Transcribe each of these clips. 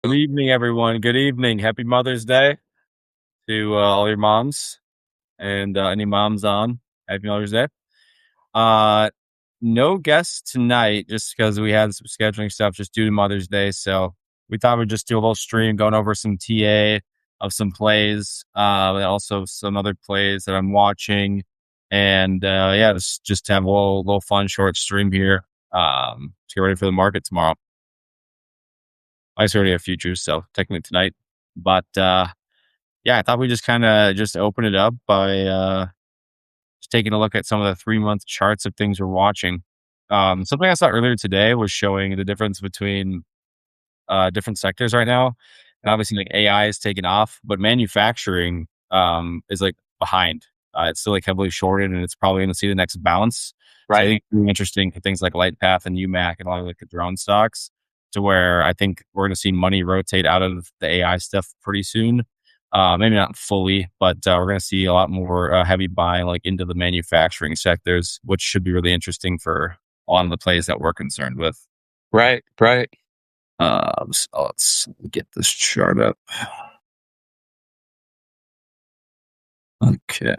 Good evening, everyone. Good evening. Happy Mother's Day to all your moms and any moms on. Happy Mother's Day. Uh, no guests tonight just because we had some scheduling stuff just due to Mother's Day. So we thought we'd just do a little stream going over some TA of some plays, and also some other plays that I'm watching. And yeah, just have a little fun short stream here to get ready for the market tomorrow. I already have futures, so technically tonight. But yeah, I thought we just kind of just open it up by just taking a look at some of the 3 month charts of things we're watching. Something I saw earlier today was showing the difference between different sectors right now. And obviously, like AI is taking off, but manufacturing is like behind. It's still like heavily shorted, and it's probably going to see the next bounce. So I Right. think it's really interesting for things like Lightpath and UMAC and a lot of like the drone stocks, to where I think we're going to see money rotate out of the AI stuff pretty soon. Maybe not fully, but we're going to see a lot more heavy buying like into the manufacturing sectors, which should be really interesting for a lot of the plays that we're concerned with. Right. So let's get this chart up. Okay.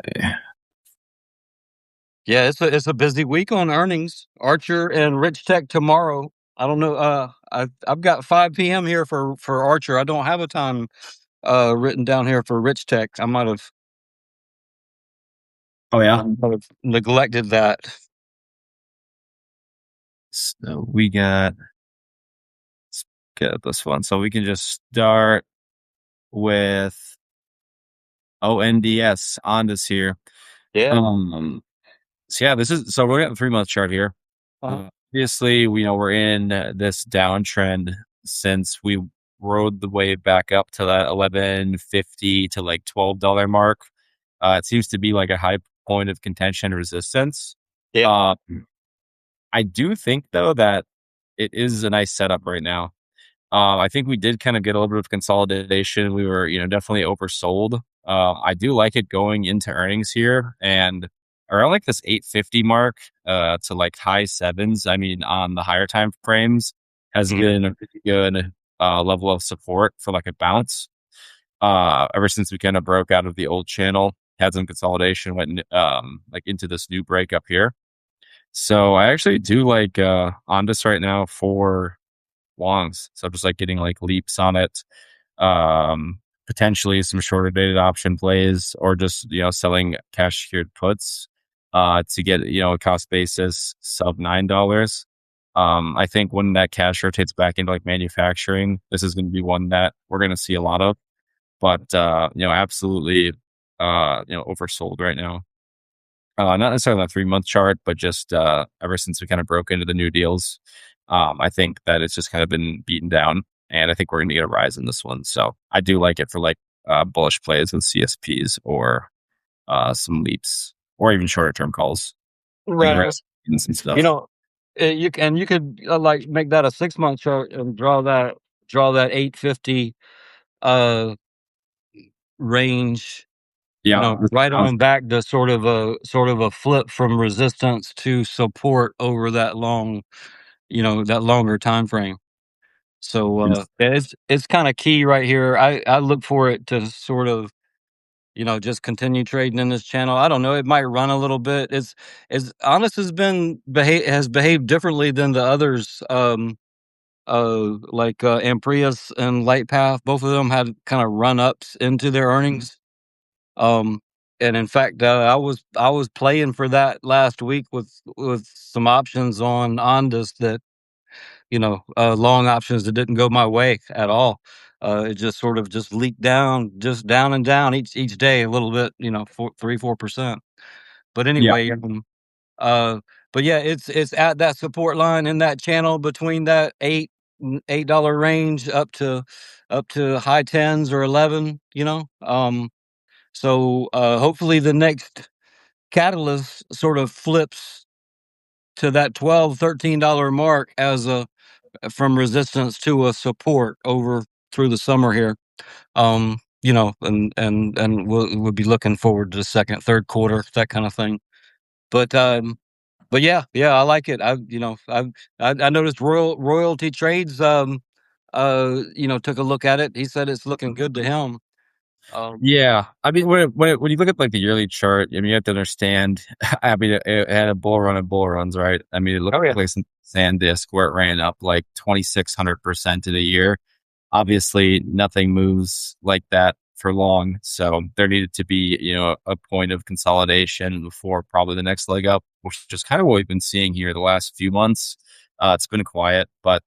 Yeah, it's a busy week on earnings. Archer and Rich Tech tomorrow. I don't know. I've got 5 p.m. here for Archer. I don't have a time written down here for Rich Tech. I Oh yeah. might have neglected that. So let's get this one. So we can just start with ONDS on this here. Yeah. Um, so yeah, so we're at the 3 month chart here. Uh-huh. Obviously, we're in this downtrend since we rode the way back up to that 11.50 to like $12 mark. It seems to be like a high point of contention and resistance. Yeah. Uh, I do think though that it is a nice setup right now. I think we did kind of get a little bit of consolidation. We were, definitely oversold. I do like it going into earnings here, and around like this 850 mark to like high sevens. I mean, on the higher time frames, has Mhm. been a pretty good level of support for like a bounce. Ever since we kind of broke out of the old channel, had some consolidation, went like into this new breakup here. So I actually do like on this right now for longs. So just like getting like leaps on it, potentially some shorter dated option plays, or just, selling cash secured puts, to get, a cost basis sub $9. I think when that cash rotates back into like manufacturing, this is going to be one that we're going to see a lot of, but, absolutely, oversold right now. Not necessarily on a 3 month chart, but just ever since we kind of broke into the new deals, I think that it's just kind of been beaten down, and I think we're going to get a rise in this one. So I do like it for like bullish plays with CSPs or some leaps or even shorter term calls, like Right. risk and some You stuff. know, you could like make that a 6 month chart and draw that 850 uh range. Yeah, Right on back to sort of a flip from resistance to support over that that longer time frame. So yeah, it's kind of key right here. I look for it to sort of just continue trading in this channel. I don't know. It might run a little bit. It's Honest has behaved differently than the others. Like Amprius and Lightpath, both of them had kind of run ups into their earnings. Um, and in fact, I was playing for that last week with some options on Ondas that long options that didn't go my way at all. It just sort of just leaked down, just down and down each day a little bit, 4%. But yeah, anyway, uh, but yeah, it's at that support line in that channel between that $8 range up to high tens or 11. So hopefully the next catalyst sort of flips to that $12, $13 mark as a from resistance to a support over through the summer here. And we'll be looking forward to the second, third quarter, that kind of thing. But yeah, I like it. I noticed royalty trades took a look at it. He said it's looking good to him. Um, Yeah, I mean, when you look at like the yearly chart, I mean, you have to understand. I mean, it had a bull run of bull runs, right? I mean, it looked oh yeah, like some sand disk where it ran up like 2,600% in a year. Obviously, nothing moves like that for long, so there needed to be, a point of consolidation before probably the next leg up, which is kind of what we've been seeing here the last few months. It's been quiet, but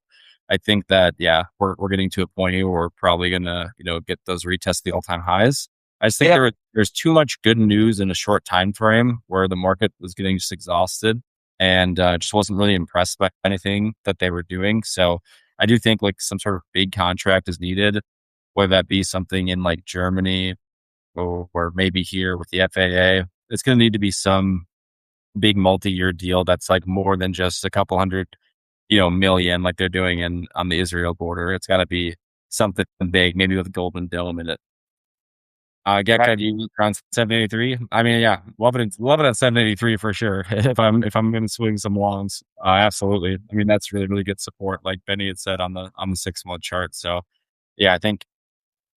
I think that, yeah, we're getting to a point here where we're probably gonna, get those retest the all time highs. I just think yeah, there's too much good news in a short time frame where the market was getting just exhausted and just wasn't really impressed by anything that they were doing. So I do think like some sort of big contract is needed, whether that be something in like Germany or maybe here with the FAA. It's going to need to be some big multi-year deal that's like more than just a couple hundred, million like they're doing on the Israel border. It's got to be something big, maybe with a golden dome in it. Get right. Cud you around 783. I mean, yeah, love it at 783 for sure. If I'm going to swing some longs, absolutely. I mean, that's really really good support, like Benny had said on the 6 month chart. So yeah, I think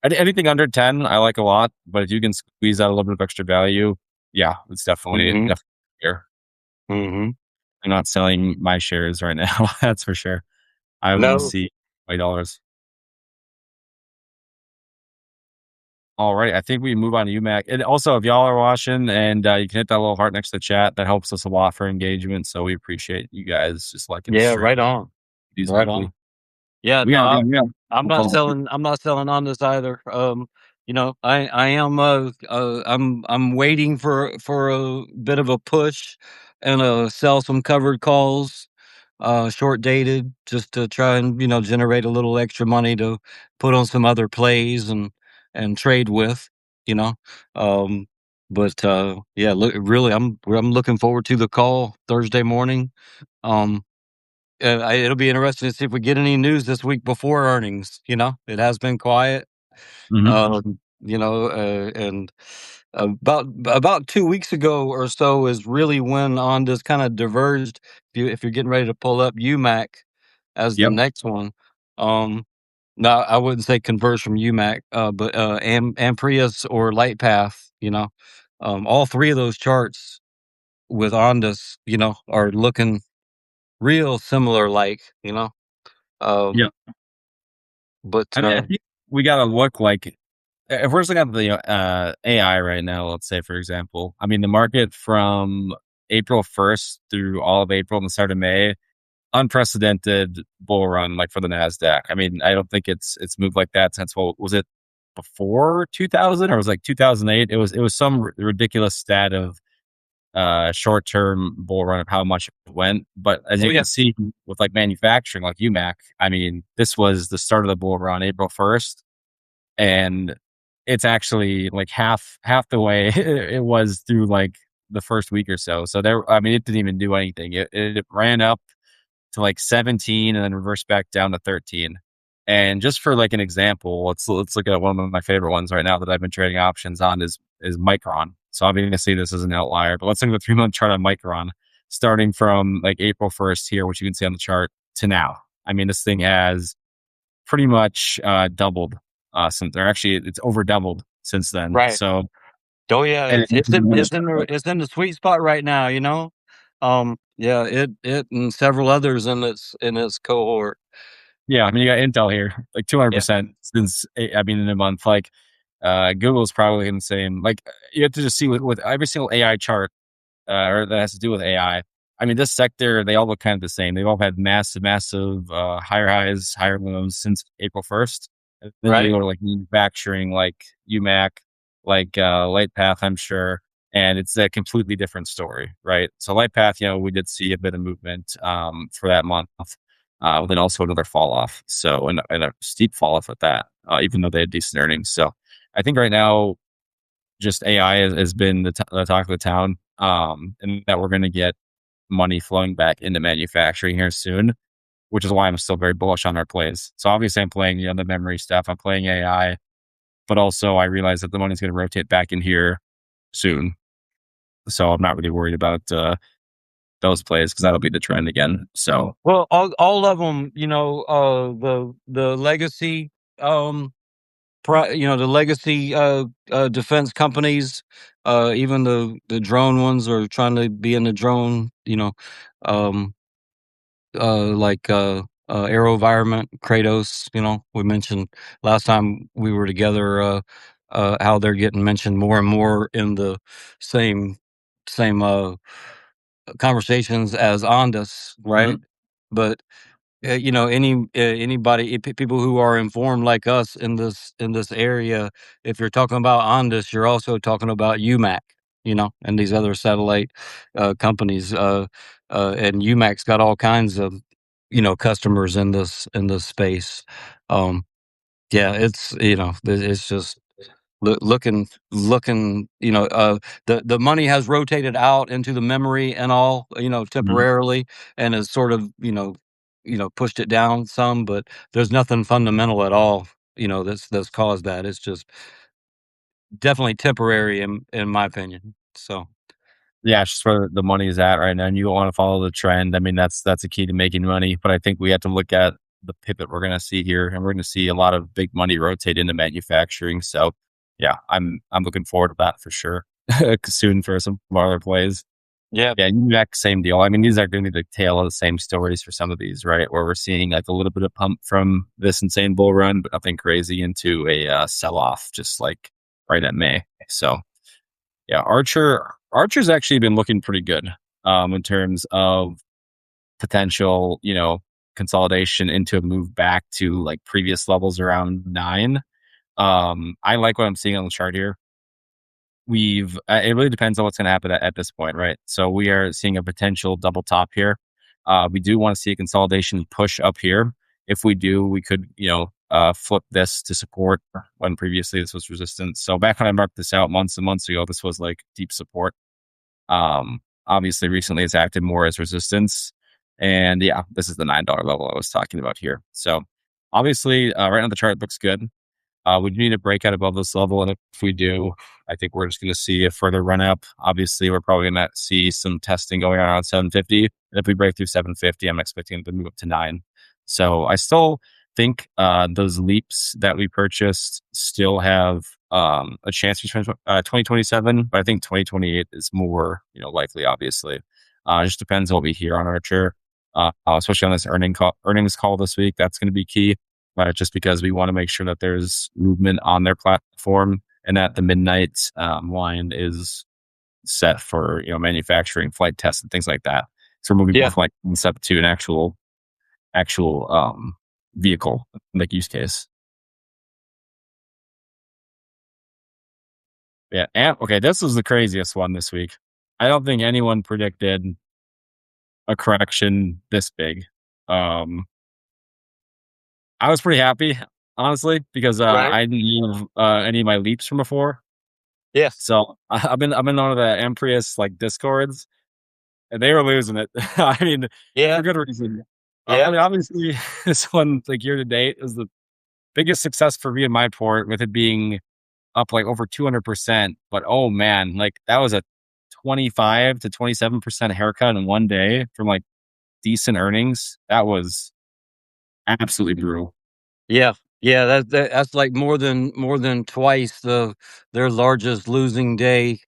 anything under 10, I like a lot. But if you can squeeze out a little bit of extra value, yeah, it's Hmm. definitely here. Hmm. I'm not selling my shares right now. That's for sure. I want to No, see my dollars. All right. I think we move on to UMAC. And also, if y'all are watching and you can hit that little heart next to the chat, that helps us a lot for engagement. So we appreciate you guys just liking the yeah, stream right on, these right weekly. on. Yeah, We no, got, yeah, yeah. I'm We'll not call it. selling. I'm not selling on this either. I am. I'm waiting for a bit of a push and sell some covered calls, short dated, just to try and generate a little extra money to put on some other plays and trade with. You know, um, but yeah, look, really, I'm looking forward to the call Thursday morning. Um, it'll be interesting to see if we get any news this week before earnings. It has been quiet. Mhm. And about 2 weeks ago or so is really when Ondas kind of diverged. If you're getting ready to pull up UMAC as the Yep. next one, um, no, I wouldn't say converge from UMAC, but Amprius or Lightpath. All three of those charts with Ondas, are looking real similar. Um, Yep. but I think we got to look like if we're just looking at the AI right now, let's say, for example, I mean, the market from April 1st through all of April and the start of May, unprecedented bull run, like for the Nasdaq. I mean, I don't think it's moved like that since, well, was it before 2000 or was it like 2008? It was some ridiculous stat of short term bull run of how much it went. But as oh you yeah, can see with like manufacturing, like UMAC, I mean, this was the start of the bull run, April 1st, and it's actually like half the way it was through like the first week or so. So there, I mean, it didn't even do anything. It ran up to like 17 and then reversed back down to 13. And just for like an example, let's look at one of my favorite ones right now that I've been trading options on is Micron. So obviously this is an outlier, but let's look at the 3 month chart on Micron, starting from like April 1st here, which you can see on the chart, to now. I mean, this thing has pretty much doubled since, or actually it's over doubled since then. right. So Oh yeah, and it's in the sweet spot right now. Yeah, it and several others in its cohort. yeah, I mean, you got Intel here, like Yeah, 200% since, I mean, in a month. Like, Google's probably in the same. Like, you have to just see with every single AI chart, or that has to do with AI. I mean, this sector, they all look kind of the same. They've all had massive, higher highs, higher lows since April 1st. And then you right. go to like manufacturing, like UMAC, like Lightpath, I'm sure. And it's a completely different story, right? So Lightpath, we did see a bit of movement for that month, then also another fall off. So, and a steep fall off at that, even though they had decent earnings. So I think right now, just AI has been the talk of the town, and that we're going to get money flowing back into manufacturing here soon, which is why I'm still very bullish on our plays. So obviously I'm playing, the memory stuff, I'm playing AI, but also I realize that the money's going to rotate back in here soon. So I'm not really worried about, those plays because that'll be the trend again. So Well, all of them, the legacy, the legacy defense companies, even the drone ones are trying to be in the drone, um, like AeroVironment, Kratos. We mentioned last time we were together how they're getting mentioned more and more in the same conversations as Ondas, right? Mhm. But anybody, people who are informed like us in this area, if you're talking about Ondas, you're also talking about UMAC, and these other satellite companies. And UMAC's got all kinds of customers in this space. Um, yeah, it's just looking. The money has rotated out into the memory and all, Mhm. temporarily, and has sort of pushed it down some, but there's nothing fundamental at all, that's caused that. It's just definitely temporary in my opinion. So Yeah, it's just where the money is at right now, and you don't want to follow the trend. I mean, that's a key to making money. But I think we have to look at the pivot we're going to see here, and we're going to see a lot of big money rotate into manufacturing. So, yeah, I'm looking forward to that for sure. Soon for some other plays. yeah, Yeah, exact same deal. I mean, these are going to be the tail of the same stories for some of these, right? Where we're seeing like a little bit of pump from this insane bull run, but nothing crazy into a sell off, just like right at May. So yeah, Archer's actually been looking pretty good in terms of potential, consolidation into a move back to like previous levels around 9. I like what I'm seeing on the chart here. It really depends on what's going to happen at this point, right? So we are seeing a potential double top here. We do want to see a consolidation push up here. If we do, we could, flip this to support when previously this was resistance. So back when I marked this out months and months ago, this was like deep support. Obviously, recently it's acted more as resistance. And yeah, this is the $9 level I was talking about here. So obviously, right now the chart looks good. We need to break out above this level, and if we do, I think we're just going to see a further run up. Obviously, we're probably going to see some testing going on around 750. And if we break through 750, I'm expecting it to move up to 9. So I still think those leaps that we purchased still have a chance for 2027, but I think 2028 is more likely. Obviously, it just depends on what we hear on Archer, especially on this earnings call this week. That's going to be key. Just because we want to make sure that there's movement on their platform and that the midnight line is set for manufacturing, flight tests, and things like that. So we're moving from yeah, flight concept to an actual vehicle like use case. Yeah, and okay, this was the craziest one this week. I don't think anyone predicted a correction this big. Um, I was pretty happy, honestly, because right, I didn't have any of my leaps from before. yeah, So I've been on the Emprius like discords, and they were losing it. I mean, yeah, for good reason. I yeah, mean, obviously, this one like year to date is the biggest success for me in my port, with it being up like over 200%. But oh man, like that was a 25 to 27% haircut in one day from like decent earnings. That was absolutely brutal. yeah, yeah. That's like more than twice their largest losing day,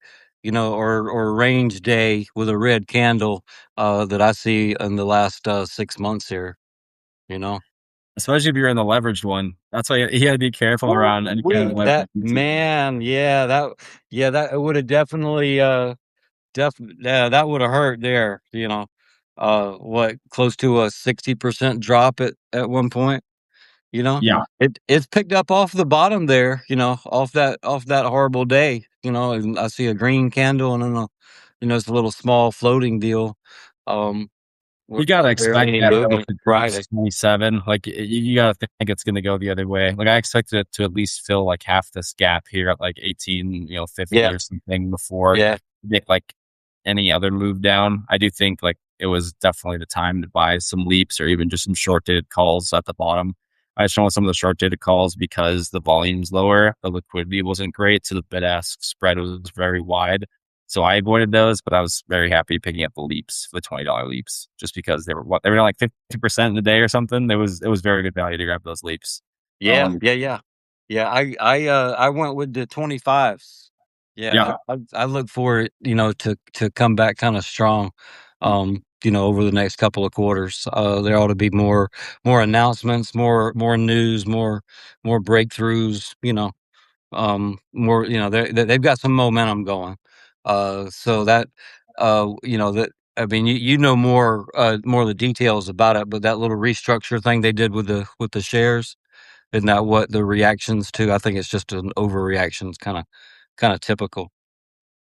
or range day with a red candle that I see in the last 6 months here. You know. Especially if you're in the leveraged one. That's why you got to be careful around any kind of Wait, leverage. that man, yeah, that would have definitely, yeah, that would have hurt there. What, close to a 60% drop at one point. You know, Yeah. it's picked up off the bottom there. Off that horrible day. And I see a green candle and then it's a little small floating deal. Um, You gotta barely expect any that though movement to drop Friday. to 27. Like you gotta think it's gonna go the other way. Like I expect it to at least fill like half this gap here at like 18, 50 Yeah, or something before yeah, make like any other move down. I do think like it was definitely the time to buy some leaps or even just some short dated calls at the bottom. I just want some of the short dated calls because the volume's lower, the liquidity wasn't great, so the bid ask spread was very wide. So I avoided those, but I was very happy picking up the leaps, the $20 leaps, just because they were like 50% in a day or something. It was very good value to grab those leaps. Yeah, yeah, yeah. Yeah, I went with the 25s. Yeah, Yeah, I look for it, to come back kinda strong, over the next couple of quarters. There ought to be more announcements, more news, more breakthroughs, more, they've got some momentum going. So that, that I mean, you know more of the details about it, but that little restructure thing they did with the shares, isn't that what the reactions to? I think it's just an overreaction. It's kinda typical,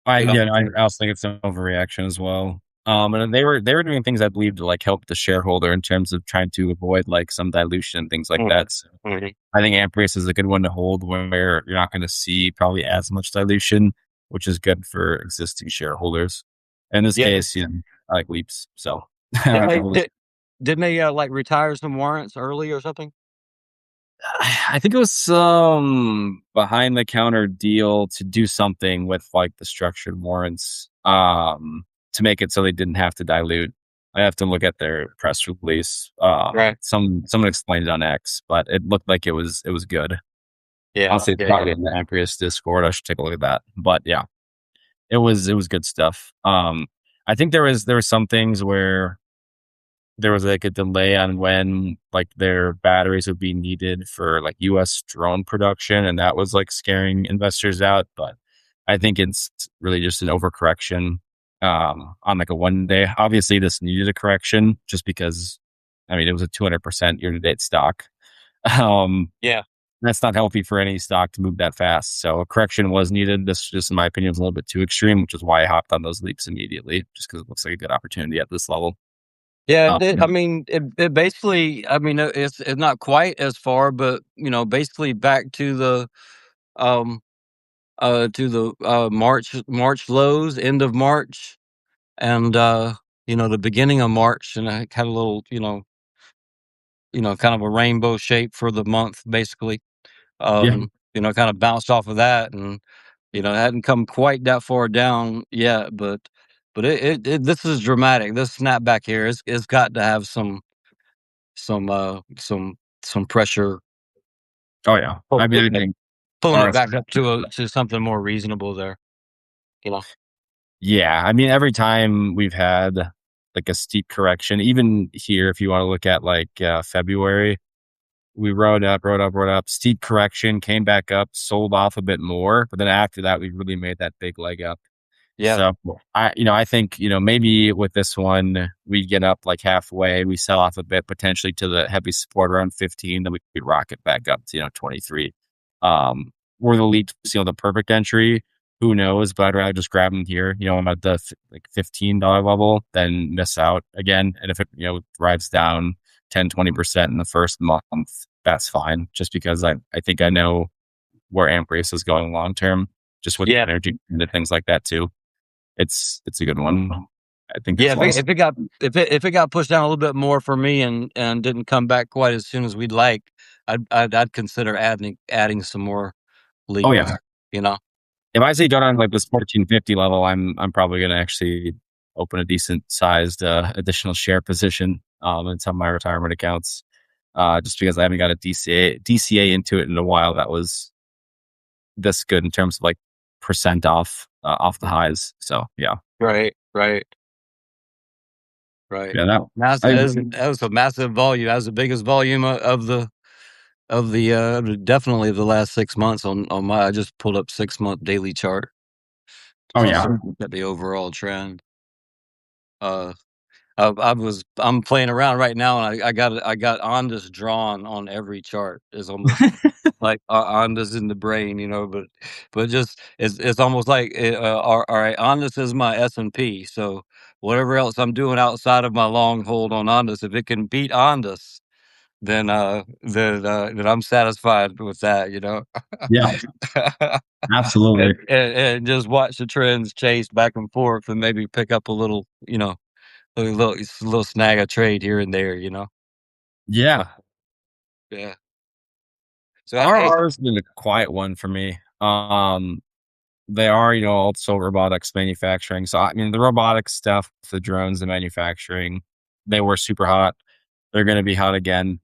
I you know? yeah, I also think it's an overreaction as well. And they were doing things I believe to like help the shareholder in terms of trying to avoid like some dilution and things like Mm, that. So mhm. I think Amprius is a good one to hold where you're not going to see probably as much dilution, which is good for existing shareholders. In this Yeah. case, I like leaps. So Didn't I they was did didn't they, like, retire some warrants early or something? I think it was some behind the counter deal to do something with like the structured warrants, to make it so they didn't have to dilute. I have to look at their press release. Right. Someone explained it on X, but it looked like it was good. Yeah. Honestly, it's Yeah, yeah. probably in the Amprius Discord. I should take a look at that. But yeah, it was good stuff. I think there was some things where there was like a delay on when like their batteries would be needed for like US drone production, and that was like scaring investors out. But I think it's really just an overcorrection on like a 1 day. Obviously this needed a correction just because I mean it was a 200% year to date stock. Um Yeah. that's not healthy for any stock to move that fast. So a correction was needed. This just in my opinion was a little bit too extreme, which is why I hopped on those leaps immediately, just because it looks like a good opportunity at this level. Yeah, Um, I mean, it basically I mean, it's not quite as far, but, basically back um, to the, March lows, end of March, and, the beginning of March, and I had a little, kind of a rainbow shape for the month, basically. yeah. Kind of bounced off of that, and it hadn't come quite that far down yet, but this is dramatic. This snapback here, it's got to have some some pressure Oh yeah. I mean, I think pulling it RS back up to something more reasonable there. You know, yeah, I mean, every time we've had like a steep correction, even here, if you want to look at like February, we rode up, steep correction, came back up, sold off a bit more, but then after that, we really made that big leg up. yeah, So I think, maybe with this one, we get up like halfway, we sell off a bit, potentially to the heavy support around 15, then we could rocket back up to, 23. Were the leads, the perfect entry? Who knows? But I'd rather just grab them here. I'm at the like $15 level, then miss out again. And if it, drives down 10-20% in the first month, that's fine. Just because I think I know where Amprius is going long term, just with yeah, energy and things like that too. It's a good one. I think yeah. it's If it, lost. if it got if it got pushed down a little bit more for me and didn't come back quite as soon as we'd like, I'd consider adding some more Oh leaps. yeah. You know, If I say go down to like this 1450 level, I'm probably gonna actually open a decent sized additional share position in some of my retirement accounts. Just because I haven't got a DCA into it in a while that was this good in terms of like percent off the highs. So yeah. right, right, right. Yeah, that Massive. I That was a massive volume. That was the biggest volume of the definitely the last 6 months on my. I just pulled up 6 month daily chart oh just yeah. to look at the overall trend. Uh, I'm playing around right now, and I got Ondas drawn on every chart. It's almost like Ondas in the brain, but just it's almost like all right, Ondas is my S&P. So whatever else I'm doing outside of my long hold on Ondas, if it can beat Ondas, then I'm satisfied with that. Yeah, and, absolutely. and just watch the trends chase back and forth, and maybe pick up a little, a little snag a trade here and there. Yeah. Uh, yeah. So R hey, R has been a quiet one for me. they are, also robotics manufacturing. So I mean, the robotics stuff, the drones, the manufacturing, they were super hot. They're going to be hot again.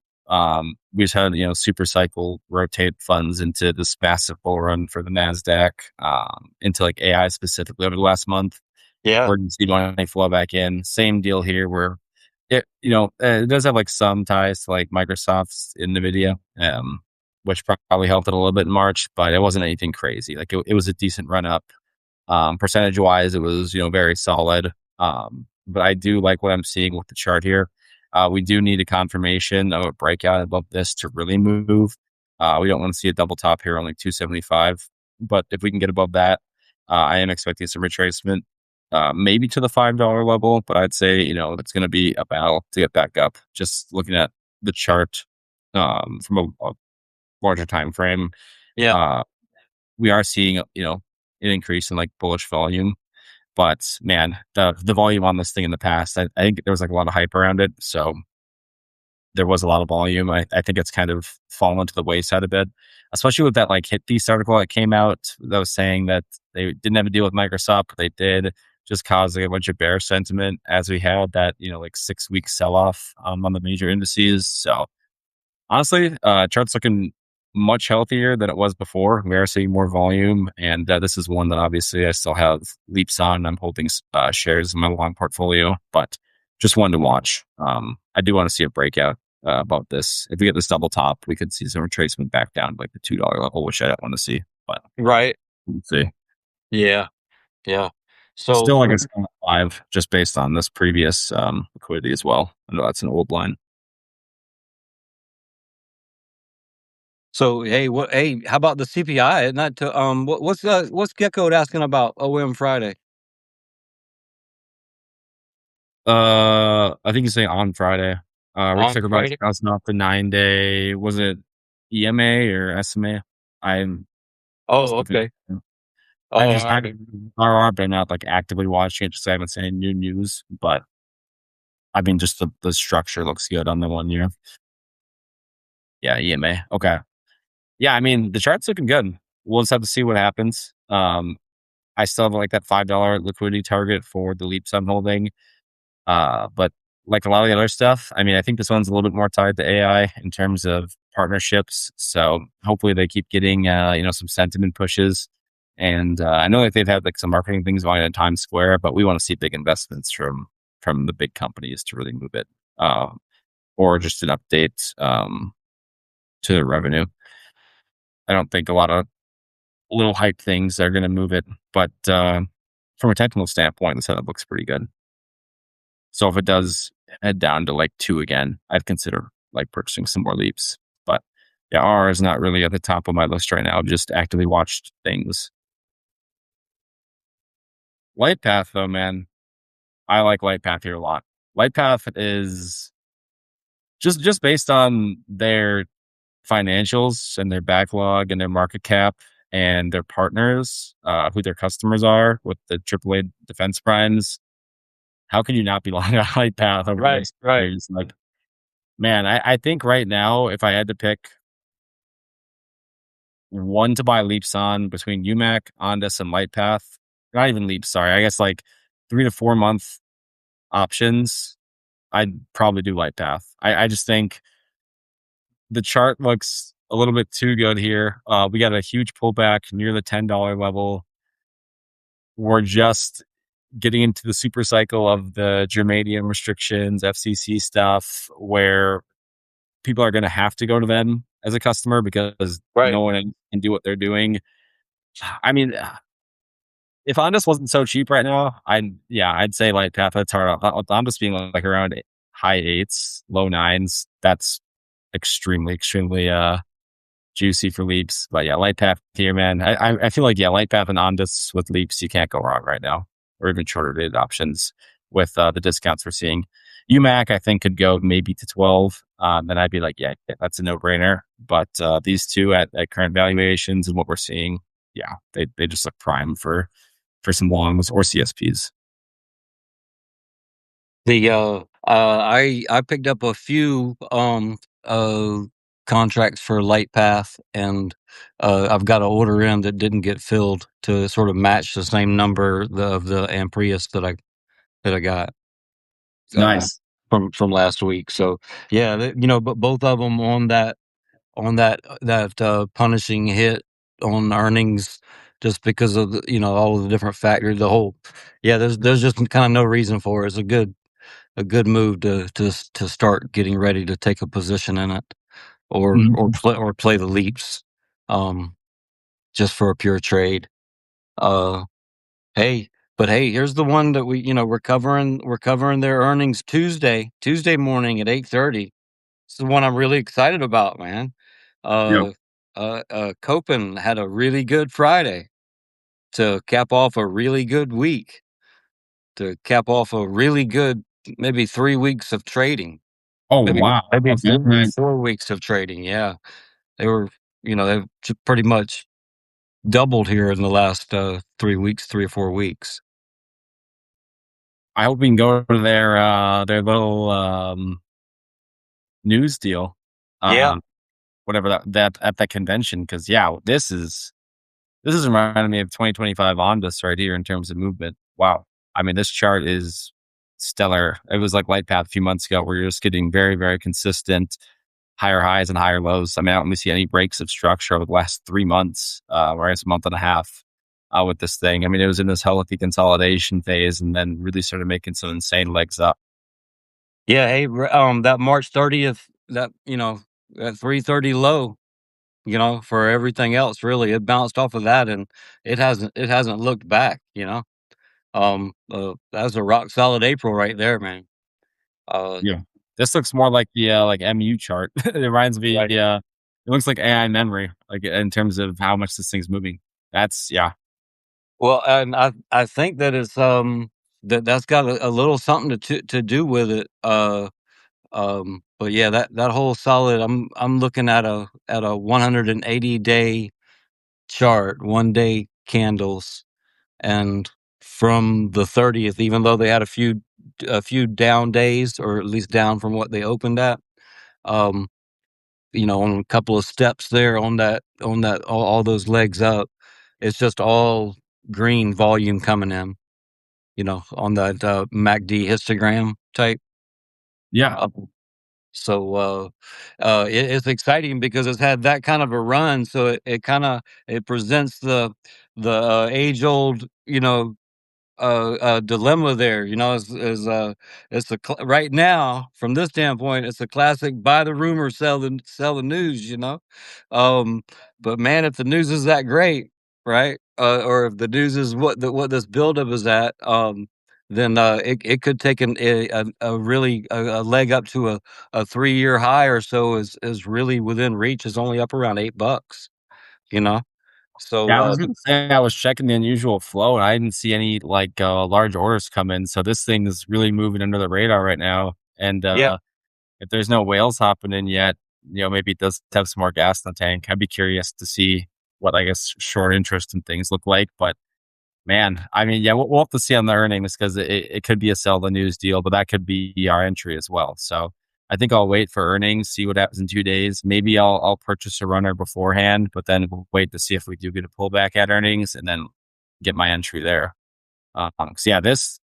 We just had, super cycle rotate funds into this massive bull run for the Nasdaq, into like AI specifically over the last month. Yeah. We're going to see money flow back in. Same deal here, where it does have like some ties to like Microsoft's NVIDIA, which probably helped it a little bit in March, but it wasn't anything crazy. Like it was a decent run up. Percentage wise, it was, very solid. But I do like what I'm seeing with the chart here. We do need a confirmation of a breakout above this to really move. We don't want to see a double top here, only 275. But if we can get above that, I am expecting some retracement, maybe to the $5 level. But I'd say, it's going to be a battle to get back up. Just looking at the chart, from a larger time frame, Yeah. uh, we are seeing, an increase in like bullish volume. But man, the volume on this thing in the past, I think there was like a lot of hype around it. So there was a lot of volume. I think it's kind of fallen to the wayside a bit, especially with that like hit piece article that came out that was saying that they didn't have a deal with Microsoft, but they did, just causing a bunch of bear sentiment as we had that, like 6 week sell off, on the major indices. So honestly, chart's looking much healthier than it was before. We are seeing more volume, and this is one that obviously I still have leaps on. I'm holding shares in my long portfolio, but just one to watch. I do want to see a breakout about this. If we get this double top, we could see some retracement back down to like the $2 level, which I don't want to see, but Right. we'll see. Yeah. Yeah. So Still like it's 5 just based on this previous liquidity as well. I know that's an old line. so hey, how about the CPI? Not to what's Gecko asking about OM Friday? I think you say on Friday. Rick On Zuckerberg's Friday? bouncing off the 9 day. Was it EMA or SMA? I'm Oh, just looking okay. at. I Oh, just all right. haven't. I've been not like actively watching it. Just I haven't seen any new news. But I mean, just the structure looks good on the 1 year. Yeah, EMA. Okay. Yeah, I mean the chart's looking good. We'll just have to see what happens. I still have like that $5 liquidity target for the leaps I'm holding. But like a lot of the other stuff, I mean, I think this one's a little bit more tied to AI in terms of partnerships. So hopefully they keep getting, some sentiment pushes. And I know that they've had like some marketing things going on in Times Square, but we want to see big investments from the big companies to really move it, or just an update, to the revenue. I don't think a lot of little hype things are going to move it, but from a technical standpoint, the setup looks pretty good. So if it does head down to like 2 again, I'd consider like purchasing some more leaps. But yeah, R is not really at the top of my list right now. Just actively watched things. Lightpath though, man, I like Lightpath here a lot. Lightpath is just based on their financials and their backlog and their market cap and their partners, who their customers are with the AAA defense primes. How can you not be long on Lightpath over the Right, next right. years? Like, man, I think right now, if I had to pick one to buy leaps on between UMAC, Ondas, and Lightpath, not even leaps, sorry, I guess like 3 to 4 month options, I'd probably do Lightpath. I just think the chart looks a little bit too good here. We got a huge pullback near the $10 level. We're just getting into the super cycle of the germanium restrictions, FCC stuff, where people are going to have to go to them as a customer because Right. no one can do what they're doing. I mean, if Ondas wasn't so cheap right now, I'd say like Path. That's hard. Ondas being like around high eights, low nines. That's extremely juicy for leaps. But yeah, light path here, man. I feel like light path and Ondas with leaps, you can't go wrong right now, or even shorter dated options with the discounts we're seeing. UMAC, I think, could go maybe to 12. Then I'd be like, yeah, that's a no brainer. But these two at current valuations and what we're seeing, yeah, they just look prime for some longs or CSPs. I picked up a few uh contracts for LightPath, and I've got an order in that didn't get filled to sort of match the same number of the Amprius that I got uh, Nice. from last week. So yeah, but both of them on that punishing hit on earnings, just because of all of the different factors. There's just kind of no reason for it. It's a good move to start getting ready to take a position in it, or Mhm. play the leaps, um, just for a pure trade. Uh, hey, but hey, here's the one that we're covering their earnings Tuesday morning at 8:30. This is one I'm really excited about, man. Yep. Uh, Copen had a really good Friday to cap off a really good week, to cap off a really good maybe 3 weeks of trading, Oh maybe wow. maybe Okay. 4 weeks of trading. Yeah, they were, they've pretty much doubled here in the last 3 weeks, 3 or 4 weeks. I hope we can go to their little news deal. Yeah, Whatever that at that convention, because yeah, this is reminding me of 2025 Ondas right here in terms of movement. Wow. I mean, this chart is stellar. It was like Light Path a few months ago where you're just getting very, very consistent higher highs and higher lows. I mean, I don't really see any breaks of structure over the last 3 months, or I guess a month and a half, with this thing. I mean, it was in this healthy consolidation phase and then really started making some insane legs up. yeah. Hey, that March 30th, that 330 low, for everything else, really, it bounced off of that, and it hasn't looked back. That was a rock solid April right there, man. Uh, Yeah. This looks more like the like MU chart. It reminds me, right. it looks like AI memory, like in terms of how much this thing's moving. That's yeah. Well, and I think that that's got a little something to do with it. But yeah, that whole solid. I'm looking at a 180-day chart, 1 day candles, and from the 30th, even though they had a few down days, or at least down from what they opened at, um, on a couple of steps there on that all those legs up, it's just all green volume coming in, on that MACD histogram type. Yeah. Uh, it's exciting because it's had that kind of a run. So it kind of it presents the age old, dilemma there. It's right now, from this standpoint, it's a classic: buy the rumor, sell the news. Um, but man, if the news is that great, right? Or if the news is what this buildup is at, then it could take a really a leg up to a 3-year high or so is really within reach. Is only up around $8. You know, so Yeah, I was gonna say I was checking the unusual flow and I didn't see any like large orders come in. So this thing is really moving under the radar right now. And yeah. if there's no whales hopping in yet, maybe it does have some more gas in the tank. I'd be curious to see what I guess short interest in things look like. But man, I mean, yeah, we'll have to see on the earnings because it could be a sell the news deal, but that could be our entry as well. So I think I'll wait for earnings, see what happens in 2 days. Maybe I'll purchase a runner beforehand, but then we'll wait to see if we do get a pullback at earnings and then get my entry there. So yeah, this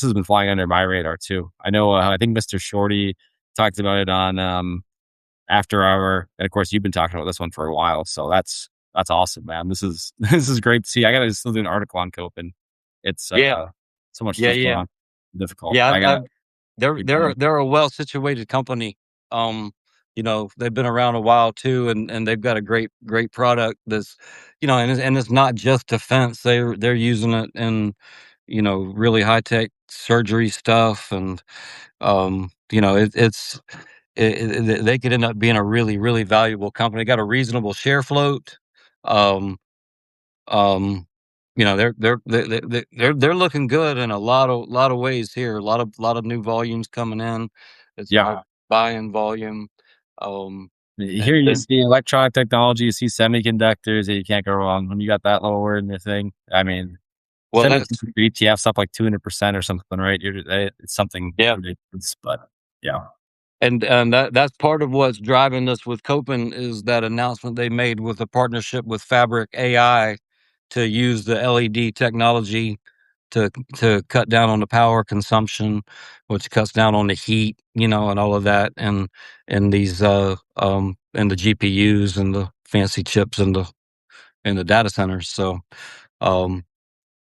has been flying under my radar too. I know, I think Mr. Shorty talked about it on after hour, and of course you've been talking about this one for a while. So that's awesome, man. This is this is great to see. I gotta still do an article on Copen. It's Yeah, so much yeah, stuff going yeah, on. Difficult. yeah. I gotta They're keep they're going. they're a well situated company. Um, they've been around a while too, and they've got a great product that's, and it's not just defense. They're using it in, really high tech surgery stuff, and they could end up being a really really valuable company. Got a reasonable share float. Um, um, they're looking good in a lot of ways here. A lot of new volumes coming in. It's Yeah. buying volume. Um, and Here you then see electronic technology, you see semiconductors, and you can't go wrong when you got that little word in your thing. I mean, well, that's semiconductor ETF's up like 200% or something, right? It's something yeah, ridiculous, but yeah. And that's part of what's driving us with Copen is that announcement they made with a partnership with Fabric AI to use the LED technology to cut down on the power consumption, which cuts down on the heat, and all of that, and these and the GPUs and the fancy chips and the data centers. So um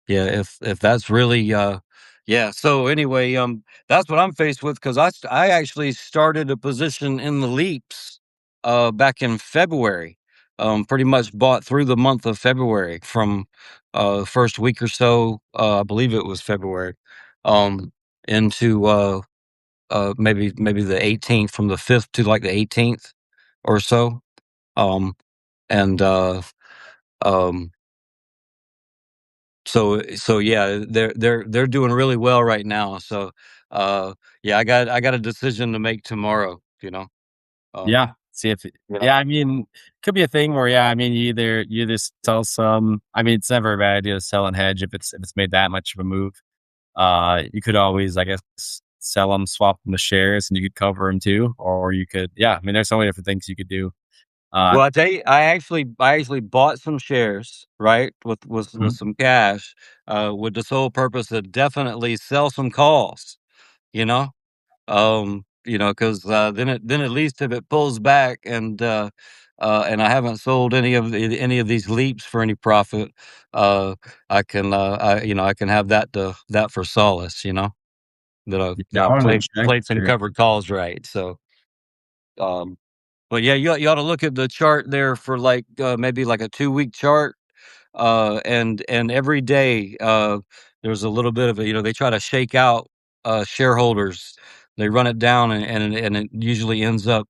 yeah, if that's really yeah. So anyway, that's what I'm faced with because I actually started a position in the leaps back in February. Pretty much bought through the month of February from first week or so, I believe it was February, um into maybe the 18th, from the 5th to like the 18th or so. Um and um so yeah, they're doing really well right now. So yeah, I got a decision to make tomorrow, Um Yeah. See if it, you know. yeah, I mean, could be a thing where, yeah, I mean, you either sell some. I mean, it's never a bad idea to sell and hedge if it's made that much of a move. You could always, I guess, sell them, swap them to shares, and you could cover them too. Or you could, yeah, I mean, there's so many different things you could do. Uh, Well, I tell you, I actually bought some shares, right, with Mhm. some cash, with the sole purpose to definitely sell some calls, you know? Because then at least if it pulls back and I haven't sold any of these leaps for any profit, uh, I can have that for solace, that Yeah, I I want played to check. played some Sure. covered calls right. So, um, but yeah, you ought to look at the chart there for like maybe like a 2 week chart, and every day there's a little bit of they try to shake out shareholders. They run it down, and it usually ends up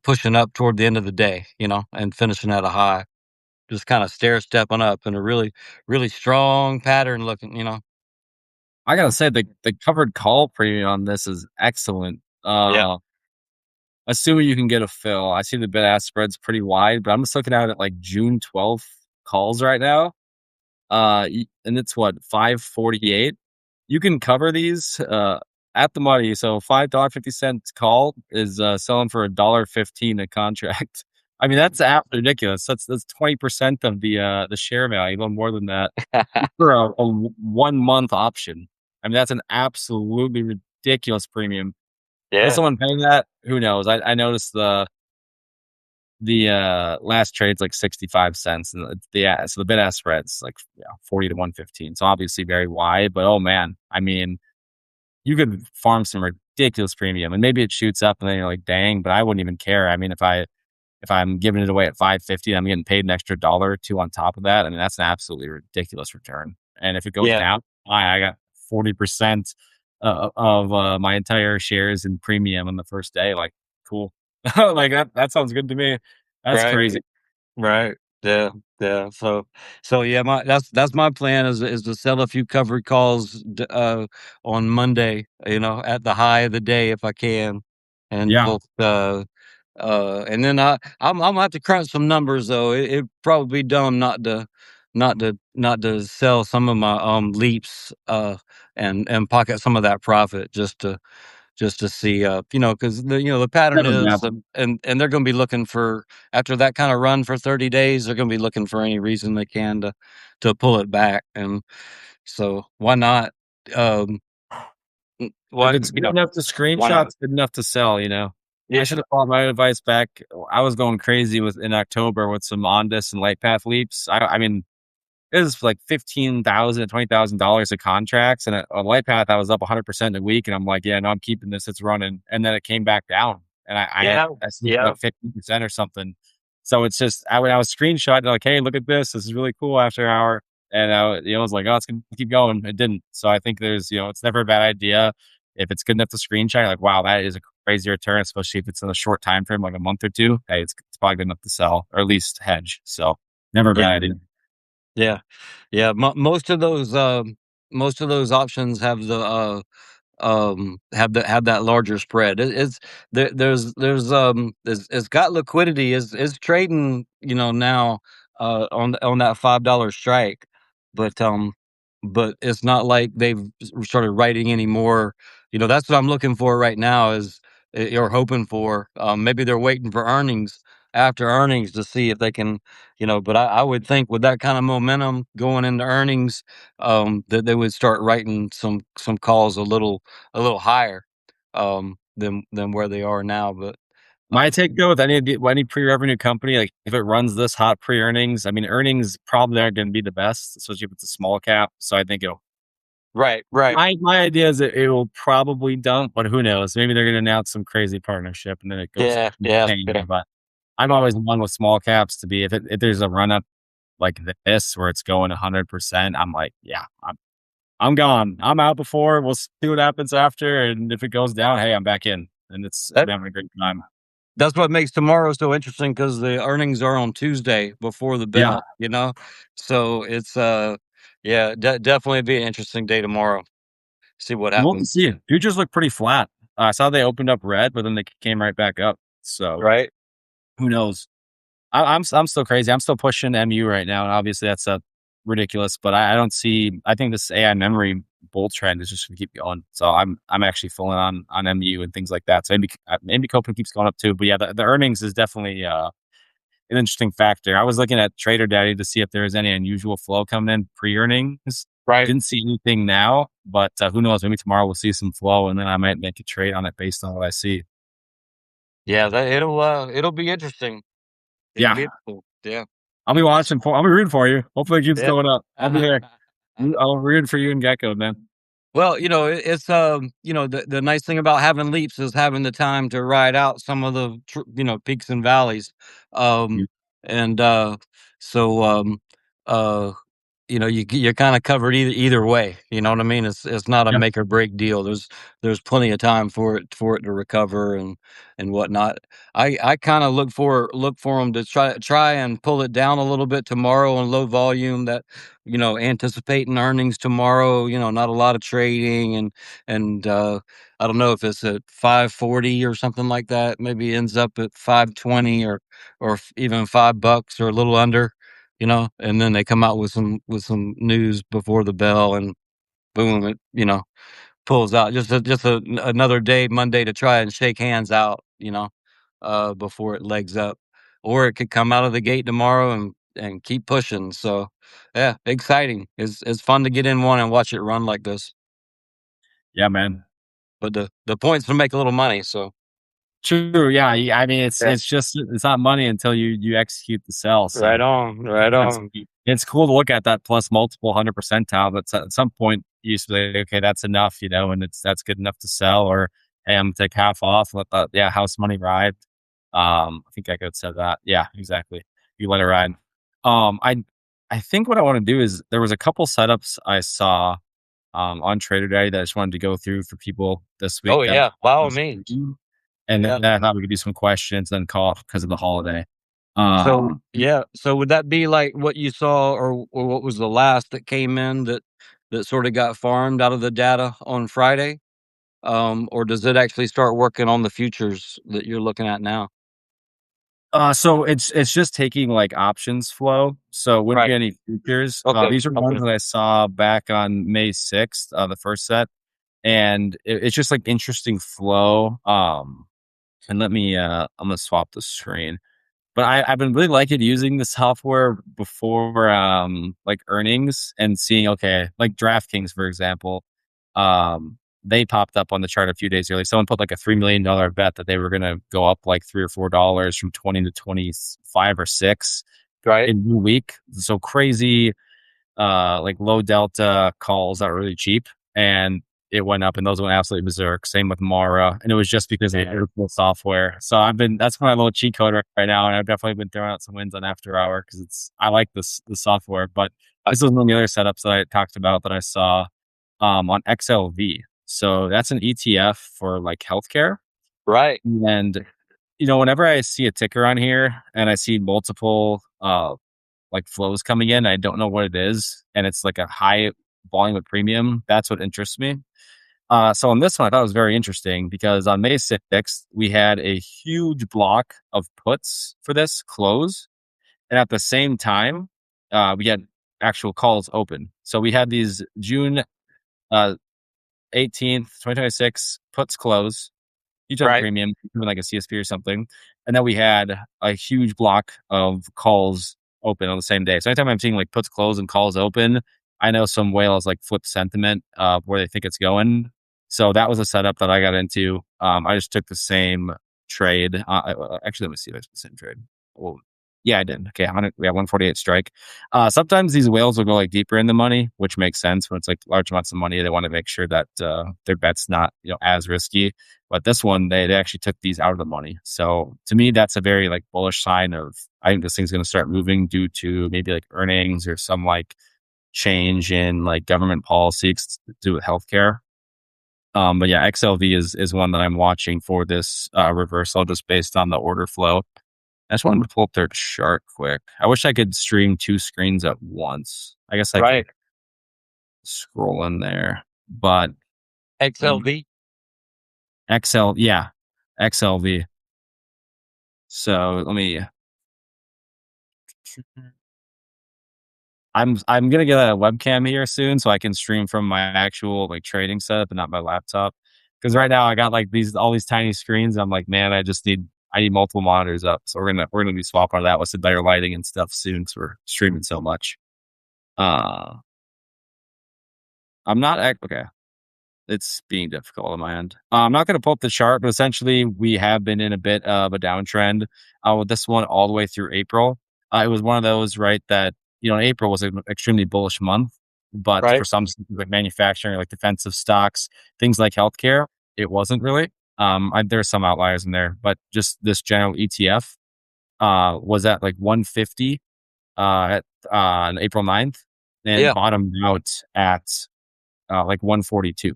pushing up toward the end of the day, and finishing at a high, just kind of stair stepping up in a really really strong pattern looking. I gotta say the covered call premium on this is excellent. Yeah, Assuming you can get a fill. I see the bid ask spread's pretty wide, but I'm just looking at it like June 12th calls right now. And it's what, 548. You can cover these at the money. So $5.50 call is selling for $1.15 a contract. I mean, that's absolutely ridiculous. That's 20% of the share value, a little more than that, for a 1 month option. I mean, that's an absolutely ridiculous premium. Is yeah, someone paying that? Who knows? I noticed the last trade's like 65 cents, and so the bid ask spread's like, 40 to 115. So obviously very wide, but oh man, I mean, you could farm some ridiculous premium, and maybe it shoots up and then you're like, dang, but I wouldn't even care. I mean, if I'm giving it away at 550, I'm getting paid an extra dollar or two on top of that. I mean, that's an absolutely ridiculous return. And if it goes yeah, down, I got 40% of my entire shares in premium on the first day. Like, cool. Like that sounds good to me. That's right. crazy. Right. Yeah. Yeah. So yeah, that's my plan is to sell a few covered calls on Monday, at the high of the day if I can. And Yeah. just and then I'm gonna have to crunch some numbers though. It'd probably be dumb not to sell some of my leaps and pocket some of that profit just to see, because the pattern Never is, bad. and they're going to be looking for, after that kind of run for 30 days, they're going to be looking for any reason they can to pull it back, and so why not? Um, If what it's good enough to why screenshot, not? it's good enough to sell. I Yeah, should have followed my advice back. I was going crazy in October with some Ondas and Light Path leaps. I mean, it was like $15,000 $20,000 of contracts, and a Light Path I was up 100% in a week, and I'm like, yeah, no, I'm keeping this. It's running, and then it came back down, and yeah, I slipped yeah, like 50% or something. So it's just when I was screenshotting, like, hey, look at this. This is really cool after hour, and I was like, oh, it's gonna keep going. It didn't. So I think it's never a bad idea if it's good enough to screenshot. You're like, wow, that is a crazy return, especially if it's in a short time frame, like a month or two. Hey, it's probably good enough to sell or at least hedge. So never a yeah, bad idea. yeah, yeah. Most of those options have have that larger spread. It's it's got liquidity, is trading, now on that $5 strike, but it's not like they've started writing any more. That's what I'm looking for right now, you're hoping for. Maybe they're waiting for earnings after earnings to see if they can, but I would think with that kind of momentum going into earnings, that they would start writing some calls a little higher, than where they are now. But My um, take though with any pre-revenue company, like if it runs this hot pre-earnings, I mean earnings probably aren't going to be the best, especially if it's a small cap. So I think it'll. right, right, My idea is that it will probably dump, but who knows? Maybe they're going to announce some crazy partnership and then it goes yeah, yeah, insane. yeah. But I'm always one with small caps to be if there's a run up like this where it's going 100%, I'm like, yeah, I'm gone. I'm out before. We'll see what happens after, and if it goes down, hey, I'm back in, and I'm That having a great time. that's what makes tomorrow so interesting because the earnings are on Tuesday before the Yeah. bell. So it's yeah, definitely be an interesting day tomorrow. See what We'll happens. see. Futures look pretty flat. I saw they opened up red, but then they came right back up. So Right. who knows? I'm still crazy. I'm still pushing MU right now, and obviously that's ridiculous. But I don't see. I think this AI memory bull trend is just going to keep going. So I'm actually fully on MU and things like that. So maybe Copen keeps going up too. But yeah, the earnings is definitely an interesting factor. I was looking at Trader Daddy to see if there was any unusual flow coming in pre-earnings. Right. Didn't see anything now, but who knows? Maybe tomorrow we'll see some flow, and then I might make a trade on it based on what I see. Yeah, it'll be interesting. It'll Yeah, be interesting. Yeah. I'll be watching for. I'll be rooting for you. Hopefully, it keeps Yeah. going up. I'll be there. I'll root for you and Gecko, man. Well, it's the nice thing about having leaps is having the time to ride out some of the peaks and valleys, Mm. and so uh you're kind of covered either way. You know what I mean? It's not a Yep. make or break deal. There's plenty of time for it to recover and whatnot. I kind of look for them to try and pull it down a little bit tomorrow on low volume. That anticipating earnings tomorrow. Not a lot of trading and I don't know if it's at 540 or something like that. Maybe ends up at 520 or even $5 or a little under, and then they come out with some news before the bell, and boom, it pulls out another day, Monday, to try and shake hands out, before it legs up, or it could come out of the gate tomorrow and keep pushing. So, yeah, exciting. It's fun to get in one and watch it run like this. Yeah, man. But the point's to make a little money. So, True. Yeah. I mean, yeah, it's not money until you execute the sell. right So on, right That's on. it's cool to look at that plus multiple 100 percentile, but at some point you used to be like, okay, that's enough, and that's good enough to sell, or hey, I'm gonna take half off, let the house money ride. I think I could said that. Yeah, exactly. You let it ride. I think what I want to do is there was a couple setups I saw on Trader Day that I just wanted to go through for people this week Oh that yeah, by all was means. and Yeah. then I thought we could do some questions, then call off because of the holiday. So Um, yeah, so would that be like what you saw, or what was the last that came in that sort of got farmed out of the data on Friday? Or does it actually start working on the futures that you're looking at now? So it's just taking like options flow. So it wouldn't be Right. any futures. Okay. These are ones Okay. that I saw back on May 6th, the first set. And it's just like interesting flow. And I'm gonna swap the screen. But I've been really liking using the software before like earnings and seeing, okay, like DraftKings, for example. They popped up on the chart a few days earlier. Someone put like a $3 million bet that they were gonna go up like $3 or $4 from 20 to 25 or 6 Right. in 1 week. So crazy like low delta calls that were really cheap, and it went up, and those went absolutely berserk. Same with Mara, and it was just because of the Airflow software. So that's my little cheat code right now, and I've definitely been throwing out some wins on After Hour because I like the software. But this was one of the other setups that I talked about that I saw on XLV. So that's an ETF for like healthcare, Right. and whenever I see a ticker on here and I see multiple like flows coming in. I don't know what it is, and it's like a high volume of premium. That's what interests me. So on this one, I thought it was very interesting because on May 6th, we had a huge block of puts for this close. And at the same time, we had actual calls open. So we had these June uh, 18th, 2026 puts close. each have a Right. premium, like a CSP or something. And then we had a huge block of calls open on the same day. So anytime I'm seeing like puts close and calls open, I know some whales like flip sentiment where they think it's going. So that was a setup that I got into. I just took the same trade. Actually, let me see if it's the same trade. Well, yeah, I did. Okay, 100, we have 148 strike. Sometimes these whales will go like deeper in the money, which makes sense when it's like large amounts of money. They want to make sure that their bet's not as risky. But this one, they actually took these out of the money. So to me, that's a very like bullish sign of I think this thing's going to start moving due to maybe like earnings or some like change in like government policy to do with healthcare. But yeah, XLV is one that I'm watching for this reversal just based on the order flow. I just wanted to pull up their chart quick. I wish I could stream two screens at once. I guess I could Right. scroll in there, but XLV. XL, yeah, XLV. So let me. I'm gonna get a webcam here soon so I can stream from my actual like trading setup and not my laptop. Because right now I got like all these tiny screens. And I'm like, man, I need multiple monitors up. So we're gonna be swapping that with some better lighting and stuff soon because we're streaming so much. Uh, I'm not okay. It's being difficult on my end. I'm not going to pull up the chart, but essentially we have been in a bit of a downtrend with this one all the way through April. It was one of those, right, that, April was an extremely bullish month, but for Right. some like manufacturing, like defensive stocks, things like healthcare, it wasn't really. There's some outliers in there, but just this general ETF was at like 150 on April 9th and Yeah. bottomed out at like 142.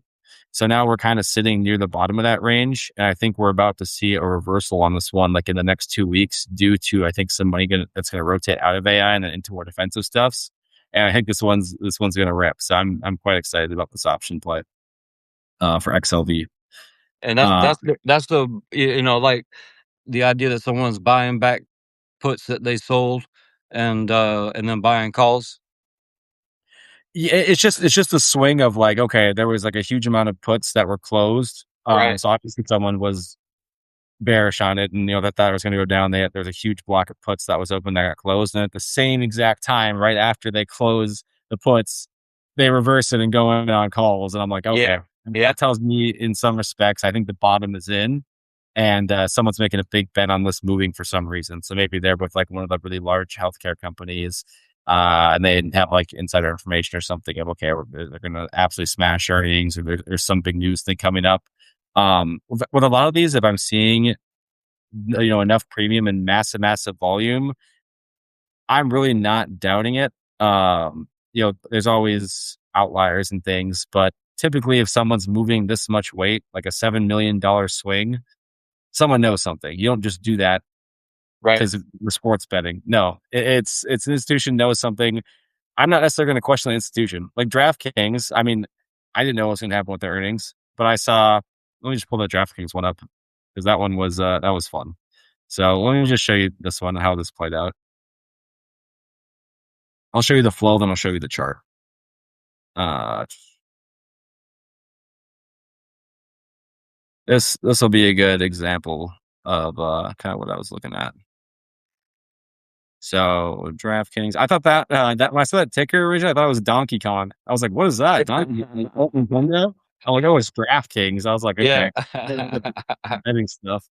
So now we're kind of sitting near the bottom of that range. And I think we're about to see a reversal on this one, like in the next 2 weeks, due to, I think, some money that's going to rotate out of AI and then into more defensive stuffs. And I think this one's going to rip. So I'm quite excited about this option play for XLV. And Uh, that's the like the idea that someone's buying back puts that they sold and then buying calls. yeah, it's just a swing of like, okay, there was like a huge amount of puts that were closed. Right. So obviously someone was bearish on it and that was going to go down. There's a huge block of puts that was open that got closed, and at the same exact time, right after they close the puts, they reverse it and go in on calls. And I'm like, Yeah. okay, Yeah. that tells me in some respects I think the bottom is in, and someone's making a big bet on this moving for some reason. So maybe they're with like one of the really large healthcare companies. And they have like insider information or something of okay, they're going to absolutely smash earnings, or there's some big news thing coming up. With a lot of these, if I'm seeing enough premium and massive volume, I'm really not doubting it. There's always outliers and things, but typically, if someone's moving this much weight, like a $7 million swing, someone knows something. You don't just do that Right. because we're sports betting. No, it's an institution knows something. I'm not necessarily going to question the institution. Like DraftKings, I mean, I didn't know what was going to happen with their earnings, but I saw. Let me just pull the DraftKings one up because that was fun. So let me just show you this one, how this played out. I'll show you the flow, then I'll show you the chart. Uh, this will be a good example of kind of what I was looking at. So DraftKings, I thought that when I saw that ticker originally, I thought it was Donkey Kong. I was like, what is that? Donkey Kong? I'm like, oh, it's DraftKings. I was like, Yeah. okay, betting stuff.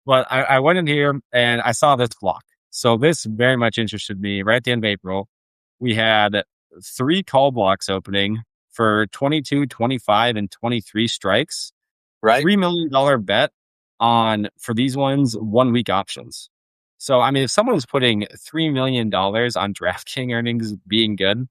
But I went in here and I saw this block. So this very much interested me. Right at the end of April, we had 3 call blocks opening for 22, 25, and 23 strikes. Right. $3 million bet for these ones 1 week options. So I mean, if someone was putting $3 million on DraftKings earnings being good,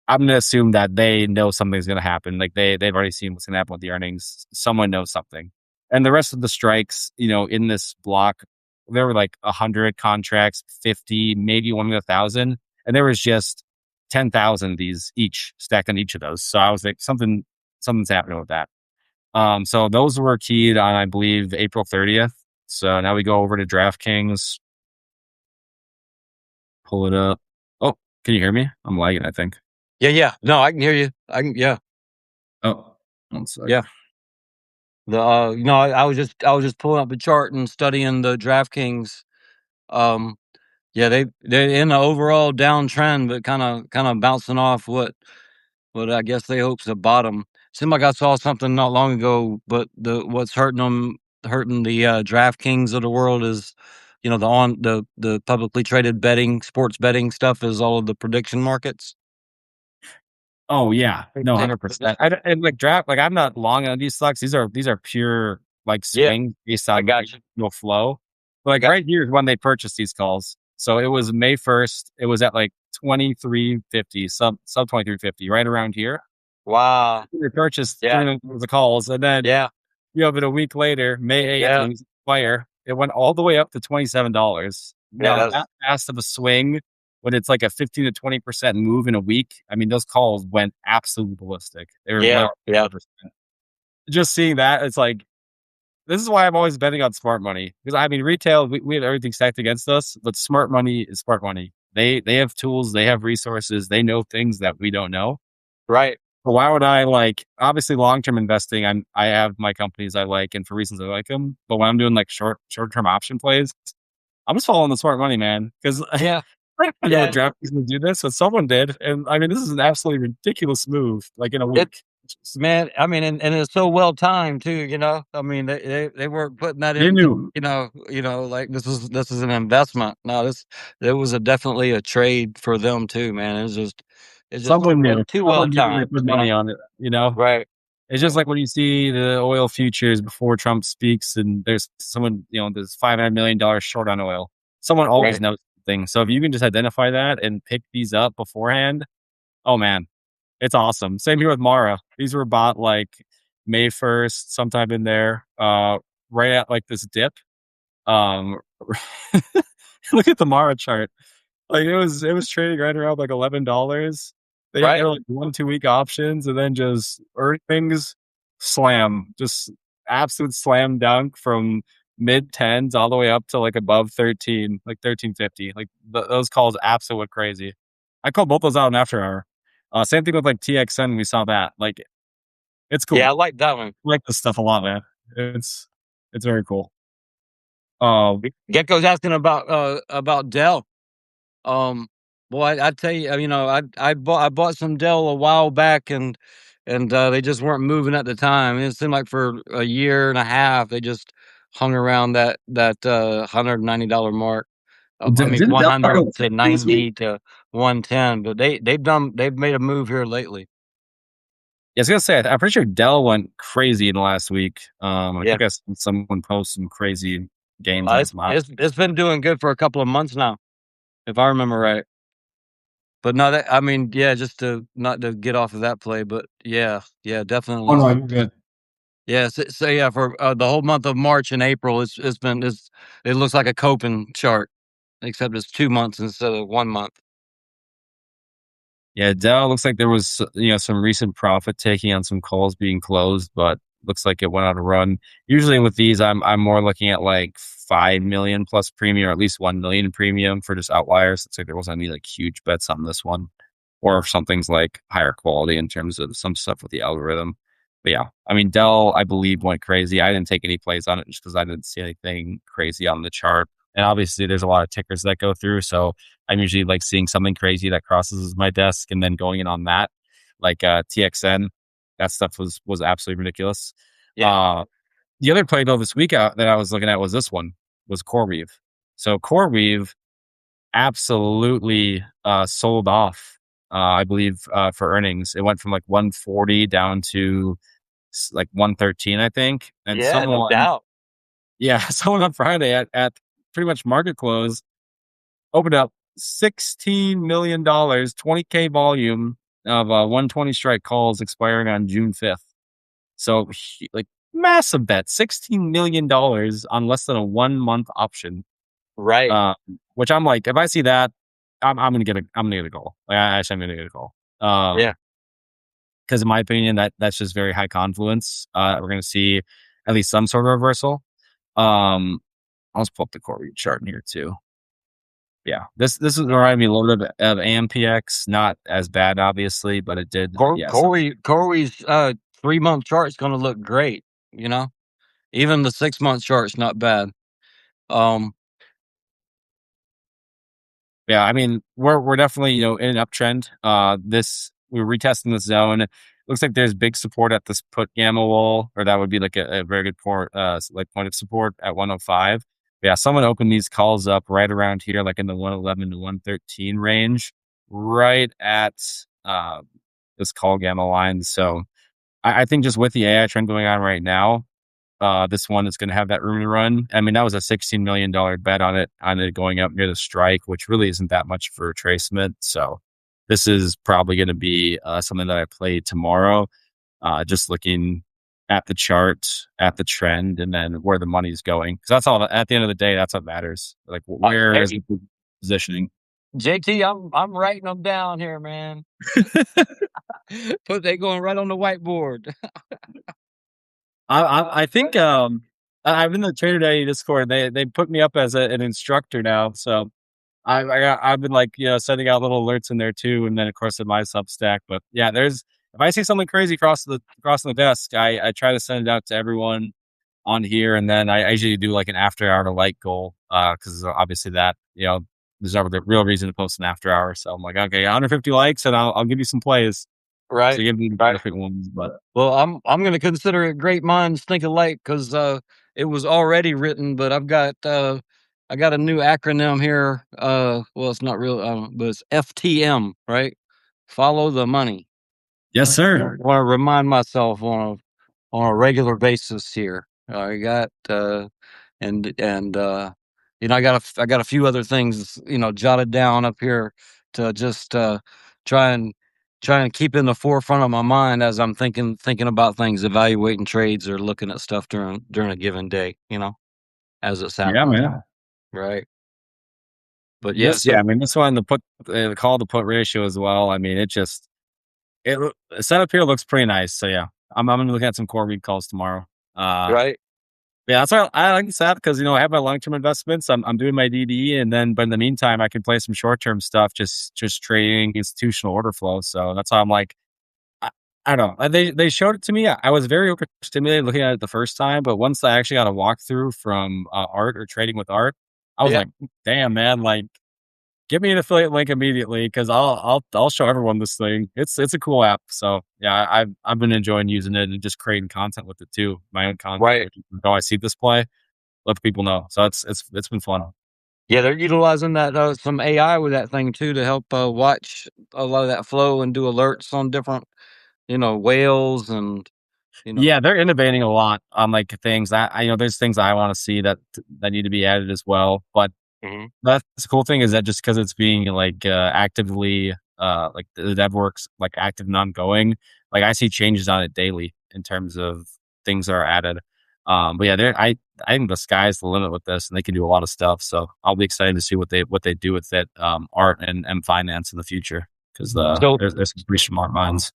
I'm gonna assume that they know something's gonna happen. Like they've already seen what's gonna happen with the earnings. Someone knows something. And the rest of the strikes, in this block, there were like 100 contracts, 50, maybe one in 1,000, and there was just 10,000 of these each stacked on each of those. So I was like, something's happening with that. So those were keyed on, I believe, April 30th. So now we go over to DraftKings, pull it up. Oh, can you hear me? I'm lagging, I think. Yeah. Yeah. No, I can hear you. I can. Yeah. Oh, one sec. Yeah. I was just pulling up the chart and studying the DraftKings. Um, yeah, they're in an overall downtrend, but kind of bouncing off what I guess they hope's a bottom. Seemed like I saw something not long ago, but what's hurting the DraftKings of the world is, the publicly traded sports betting stuff is all of the prediction markets. Oh yeah, no, They- 100%. And like draft, like I'm not long on these stocks. These are pure like Yeah, swing based I on got you. no flow. But I like got right here is when they purchased these calls. So it was May 1st. It was at like 23.50, sub 23.50, right around here. Wow. They purchased Yeah, during the calls, and then yeah, you have it a week later, May 8th, yeah, when it was fire. It went all the way up to $27. yeah. Now that fast of a swing, when it's like a 15 to 20% move in a week, I mean, those calls went absolutely ballistic. They were Yeah, literally yeah. 100%. Just seeing that, it's like, this is why I'm always betting on smart money. Because I mean, retail, we have everything stacked against us, but smart money is smart money. They have tools, they have resources, they know things that we don't know. Right. But why would I like, obviously long term investing? I have my companies I like, and for reasons I like them. But when I'm doing like short term option plays, I'm just following the smart money, man. Because Yeah, I know yeah. DraftKings would do this, but someone did, and I mean, this is an absolutely ridiculous move. Like in a It week, Man, I mean, and it's so well timed too. I mean, they weren't putting that they in. knew Like this is an investment. No, this there was definitely a trade for them too, man. It's just someone knew. too well Someone knew they timed. put money on it. You know, Right, it's just like when you see the oil futures before Trump speaks, and there's someone, there's $500 million short on oil. Someone always right. knows something. So if you can just identify that and pick these up beforehand, oh man, it's awesome. Same here with Mara. These were bought like May 1st, sometime in there, right at like this dip. Um, look at the Mara chart. Like it was trading right around like $11. They had Right. like 1 2 week options, and then just earnings slam, just absolute slam dunk from mid tens all the way up to like above 13, like 13.50. Like those calls absolutely went crazy. I called both those out in after hour. Same thing with like TXN. We saw that. Like it's Yeah, cool. I like that one. I like this stuff a lot, man. It's very cool. Um, Gecko's asking about Dell. Um, Boy, I tell you, I bought some Dell a while back, and they just weren't moving at the time. It seemed like for a year and a half they just hung around that $190 mark. I mean, didn't Dell 100 go to this week? 90 to 110, but they've made a move here lately. Yeah, I was gonna say, I'm pretty sure Dell went crazy in the last week. I Yeah, think I saw someone post some crazy gains on it's some it's it's been doing good for a couple of months now, if I remember right. But no, that I mean, yeah, just to not to get off of that play, but yeah, yeah, Oh definitely. no, you're good. Yeah, so yeah, for the whole month of March and April, it looks like a coping chart, except it's 2 months instead of 1 month. Yeah, Dell looks like there was some recent profit taking on some calls being closed, but looks like it went on a run. Usually with these, I'm more looking at like 5 million plus premium, or at least 1 million in premium for just outliers. It's like there wasn't any like huge bets on this one, or if something's like higher quality in terms of some stuff with the algorithm. But yeah, I mean Dell, I believe went crazy. I didn't take any plays on it just because I didn't see anything crazy on the chart. And obviously, there's a lot of tickers that go through, so I'm usually like seeing something crazy that crosses my desk and then going in on that, like TXN. That stuff was absolutely ridiculous. Yeah, Uh, the other play though this week that I was looking at was this one, was CoreWeave. So CoreWeave absolutely sold off. I believe for earnings, it went from like 140 down to like 113, I think. And yeah, no someone, doubt. yeah, someone on Friday at pretty much market close opened up $16 million, 20K volume of 120 strike calls expiring on June 5th. So, like, massive bet, $16 million on less than a 1 month option. Right. Uh, which I'm like, if I see that, I'm gonna get a call. Like, I'm gonna get a call. Yeah. Because in my opinion, that's just very high confluence. We're gonna see at least some sort of reversal. I'll just pull up the core chart in here too. Yeah, this is reminding me a little bit of AMPX. Not as bad, obviously, but it did. Yes, Corey's 3-month chart is going to look great. You know. Even the 6-month chart's not bad. Um, Yeah, I mean, we're definitely, in an uptrend. This we're retesting this zone. Looks like there's big support at this put gamma wall, or that would be like a very good port, like point of support at 105. Yeah, someone opened these calls up right around here, like in the 111 to 113 range, right at uh, this call gamma line. So I think just with the AI trend going on right now, this one is going to have that room to run. I mean, that was a $16 million bet on it going up near the strike, which really isn't that much for retracement. So this is probably going to be something that I play tomorrow. Just looking at the chart, at the trend, and then where the money's going. Because that's all. At the end of the day, that's what matters. Like where is hey, the positioning? JT, I'm writing them down here, man. Put they going right on the whiteboard. I think I'm in the Trader Day Discord. They put me up as an instructor now, so I've been like, sending out little alerts in there too, and then of course in my Substack. But yeah, there's if I see something crazy across the desk, I try to send it out to everyone on here, and then I usually do like an after hour to like goal, because obviously that there's never the real reason to post an after hour. So I'm like, okay, 150 likes, and I'll give you some plays. So Right, give me the right. perfect ones, but Well, I'm gonna consider it great minds think alike because it was already written, but I got a new acronym here. Well, it's not real, but it's FTM, right? Follow the money. yes, I sir. want to remind myself on a regular basis here. I got and I got a few other things jotted down up here to just try and try and keep in the forefront of my mind as I'm thinking about things, evaluating trades or looking at stuff during a given day, as it's Yeah, happening. man. Right. But yeah, This, yeah, so I mean, this one, the call to put ratio as well. I mean, the setup here looks pretty nice. So yeah, I'm gonna look at some core read calls tomorrow. Uh, right, yeah, that's why I like this app because I have my long term investments. I'm doing my DD, and then but in the meantime, I can play some short term stuff, just trading institutional order flow. So that's how I'm like, I, I don't know. They showed it to me. I was very overstimulated looking at it the first time, but once I actually got a walkthrough from Art or trading with Art, I was yeah, like, damn man, like give me an affiliate link immediately because I'll show everyone this thing. It's a cool app. So yeah, I've been enjoying using it and just creating content with it too. My own content, right. which is how I see this play. Let people know. So it's been fun. Yeah, they're utilizing that some AI with that thing too to help watch a lot of that flow and do alerts on different whales and you know. Yeah, they're innovating a lot on like things that there's things I want to see that need to be added as well. But Mhm. that's the cool thing is that just because it's being like actively like the dev works like active and ongoing, like I see changes on it daily in terms of things that are added. But yeah, I think the sky's the limit with this, and they can do a lot of stuff. So I'll be excited to see what they do with it, art and finance in the future because So there's some pretty smart minds.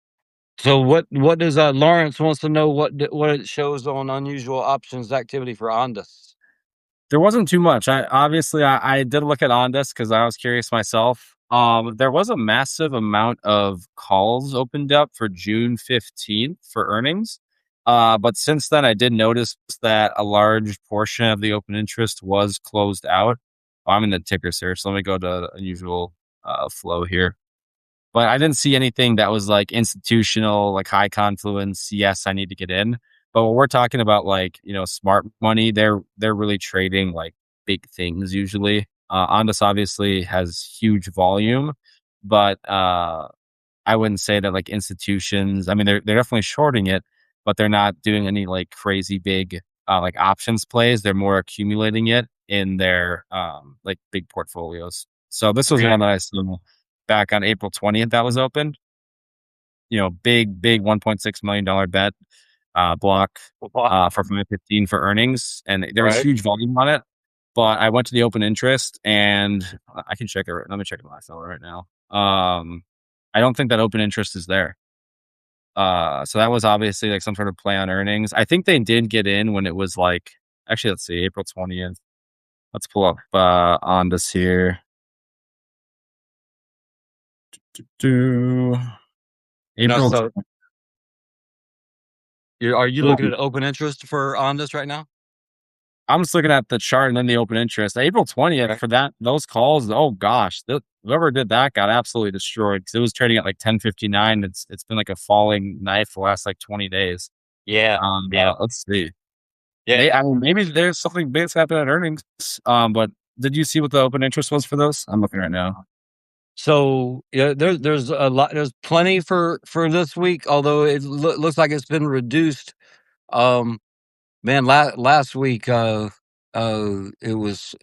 so what does Lawrence wants to know what it shows on unusual options activity for Ondas. There wasn't too much. I did look at Ondas because I was curious myself. There was a massive amount of calls opened up for June 15th for earnings. But since then, I did notice that a large portion of the open interest was closed out. I'm in the ticker search. Let me go to unusual flow here. But I didn't see anything that was like institutional, like high confluence. Yes, I need to get in. But when we're talking about like, smart money, they're really trading like big things usually. Ondas obviously has huge volume, but I wouldn't say that like institutions, I mean they're definitely shorting it, but they're not doing any like crazy big like options plays. They're more accumulating it in their like big portfolios. So this was one that I saw back on April 20th that was open. Big $1.6 million bet block for 515 for earnings, and there was Right. huge volume on it. But I went to the open interest, and I can check it. Let me check it my phone right now. I don't think that open interest is there. So that was obviously like some sort of play on earnings. I think they did get in when it was like actually let's see, April 20th. Let's pull up on this here. Do You know, April so Are you looking Ooh. at open interest for on this right now? I'm just looking at the chart and then the open interest. April 20th Okay. for those calls. Oh gosh, whoever did that got absolutely destroyed because it was trading at like 10.59. It's been like a falling knife the last like 20 days. Yeah, yeah, Let's see. yeah. I mean, maybe there's something big's happened at earnings. But did you see what the open interest was for those? I'm looking right now. So yeah, there's a lot. There's plenty for this week, although it looks like it's been reduced. Um, Man, last week, it was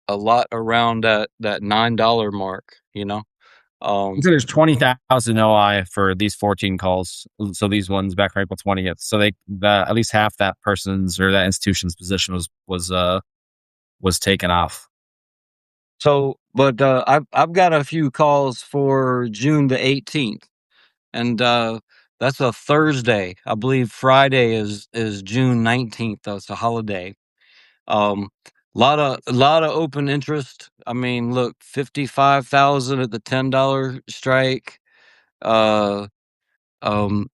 a lot around that $9 mark. Um, So there's 20,000 OI for these 14 calls. So these ones back on April 20th. So at least half that person's or that institution's position was taken off. but I've got a few calls for June the 18th, and that's a Thursday. I believe Friday is June 19th. That's a holiday. Um, lot of open interest. I mean, look, 55,000 at the $10 strike. Uh, um,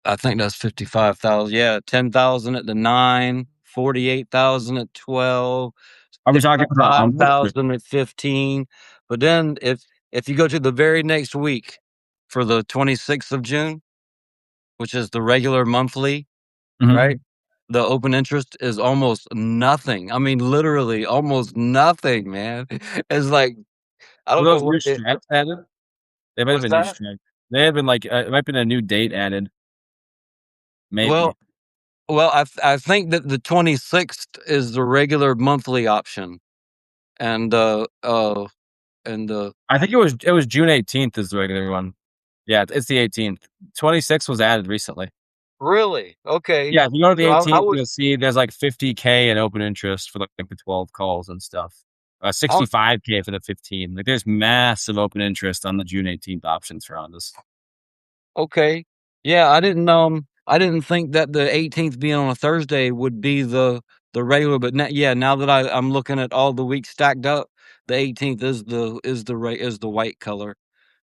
I think that's 55,000. Yeah, 10,000 at the 9, 48,000 at 12, Are we talking about sixty-five thousand at 15. But then if you go to the very next week for the 26th of June, which is the regular monthly, Mhm. right? The open interest is almost nothing. I mean, literally almost nothing, man. It's like I Were don't know those what new strats added? They might have what's been new that? strats. They have been like it might have been a new date added. Well, Maybe. I think that the 26th is the regular monthly option, and and I think it was June 18th is the regular one. Yeah, it's the 18th. 26 was added recently. really okay. Yeah, if you go to the So I 18th, was you'll see there's like 50K in open interest for like the 12 calls and stuff. I, 65K for the 15. Like there's massive open interest on the June 18th options for Hondas. okay. Yeah, I didn't think that the 18th being on a Thursday would be the regular, but yeah, now that I'm looking at all the weeks stacked up, the 18th is the white color.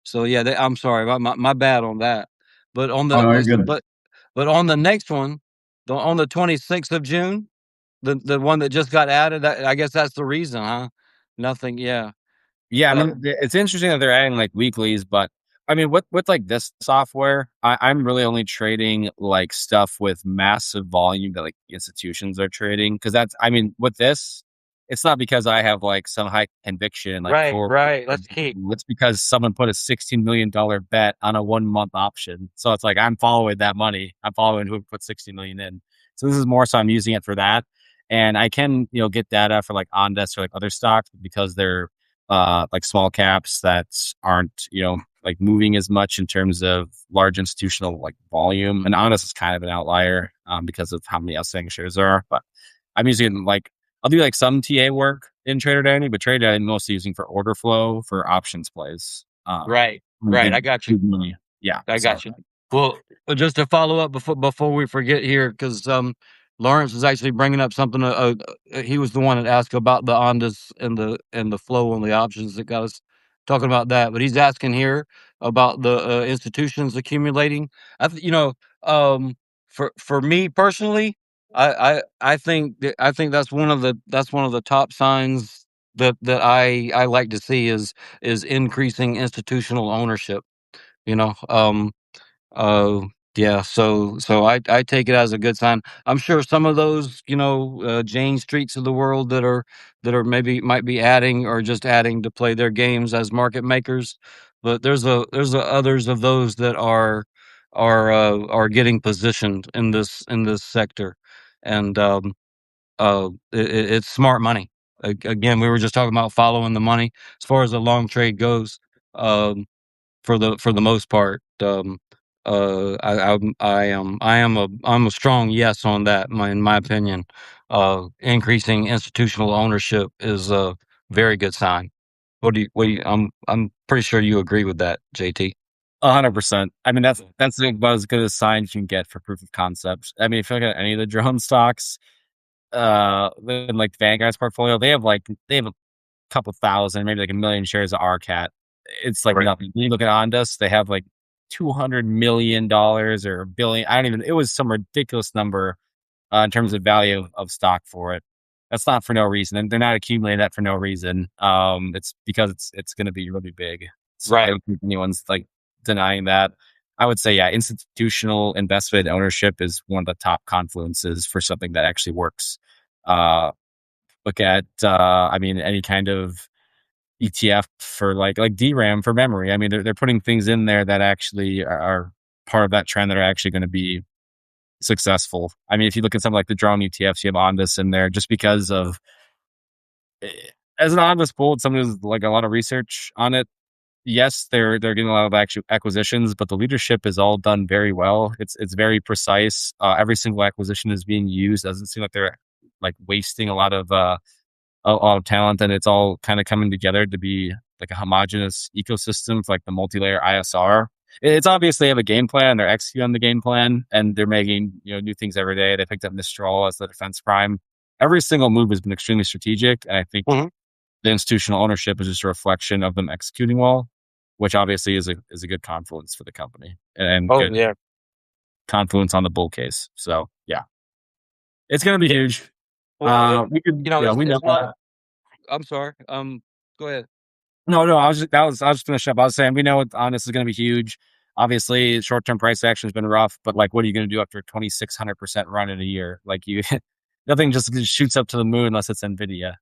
So yeah, I'm sorry, my bad on that. But on Oh, the no, you're good. but on the next one, on the 26th of June, the one that just got added, I guess that's the reason, huh? Nothing, yeah. Yeah, I But mean, it's interesting that they're adding like weeklies, but I mean, with like this software, I'm really only trading like stuff with massive volume that like institutions are trading because that's, I mean, with this, it's not because I have like some high conviction like right, core. right. Let's keep It's because someone put a $16 million bet on a 1 month option, so it's like I'm following that money. I'm following who put 60 million in. So this is more so I'm using it for that, and I can get data for like Ondesk or like other stocks because they're like small caps that aren't, like moving as much in terms of large institutional like volume. And Honest is kind of an outlier because of how many outstanding shares there are. But I'm using like I'll do like some TA work in Trader Danny, but Trader Danny I'm mostly using for order flow for options plays. right, right. Big I got you. big money. Yeah. I So got you. Well, just to follow up before we forget here, because Lawrence is actually bringing up something. He was the one that asked about the Ondas and the flow on the options that got us talking about that. But he's asking here about the institutions accumulating. You know, for me personally, I think that's one of the top signs that I like to see is increasing institutional ownership. You know, uh, yeah, so I take it as a good sign. I'm sure some of those, Jane Streets of the world that are maybe might be adding or just adding to play their games as market makers, but there's others of those that are getting positioned in this sector, and it's smart money. Again, we were just talking about following the money as far as the long trade goes. For the most part. I'm a strong yes on that. In my opinion, increasing institutional ownership is a very good sign. I'm pretty sure you agree with that, JT. 100%. I mean, that's about as good a sign you can get for proof of concept. I mean, if you look at any of the drone stocks, in like Vanguard's portfolio, they have a couple thousand, maybe like a million shares of RCAT. it's like Right. nothing. You look at Ondas, they have like $200 million or a billion. I don't even. It was some ridiculous number in terms of value of stock for it. That's not for no reason, and they're not accumulating that for no reason. It's because it's going to be really big. So I Right. don't think anyone's like denying that. I would say, yeah, institutional investment ownership is one of the top confluences for something that actually works. Uh, Look at, I mean, any kind of ETF for like DRAM for memory. I mean, they're putting things in there that actually are part of that trend that are actually going to be successful. I mean, if you look at something like the drone ETFs, you have Ondas in there just because of eh, as an Ondas pool, someone who's like a lot of research on it. Yes, they're getting a lot of actual acquisitions, but the leadership is all done very well. It's very precise. Every single acquisition is being used. Doesn't seem like they're like wasting a lot of talent, and it's all kind of coming together to be like a homogenous ecosystem for like the multi-layer ISR. It's obviously they have a game plan. They're executing on the game plan, and they're making new things every day. They picked up Mistral as the defense prime. Every single move has been extremely strategic, and I think Mhm. the institutional ownership is just a reflection of them executing well, which obviously is a good confluence for the company and Oh good yeah. confluence on the bull case. So yeah, it's going to be Yeah. huge. Well, We could, yeah, we know. it's not. I'm sorry. Go ahead. No, I was just finishing up. I was saying we know on this is going to be huge. Obviously, short term price action has been rough, but like, what are you going to do after 2,600% run in a year? Like you, nothing just shoots up to the moon unless it's Nvidia.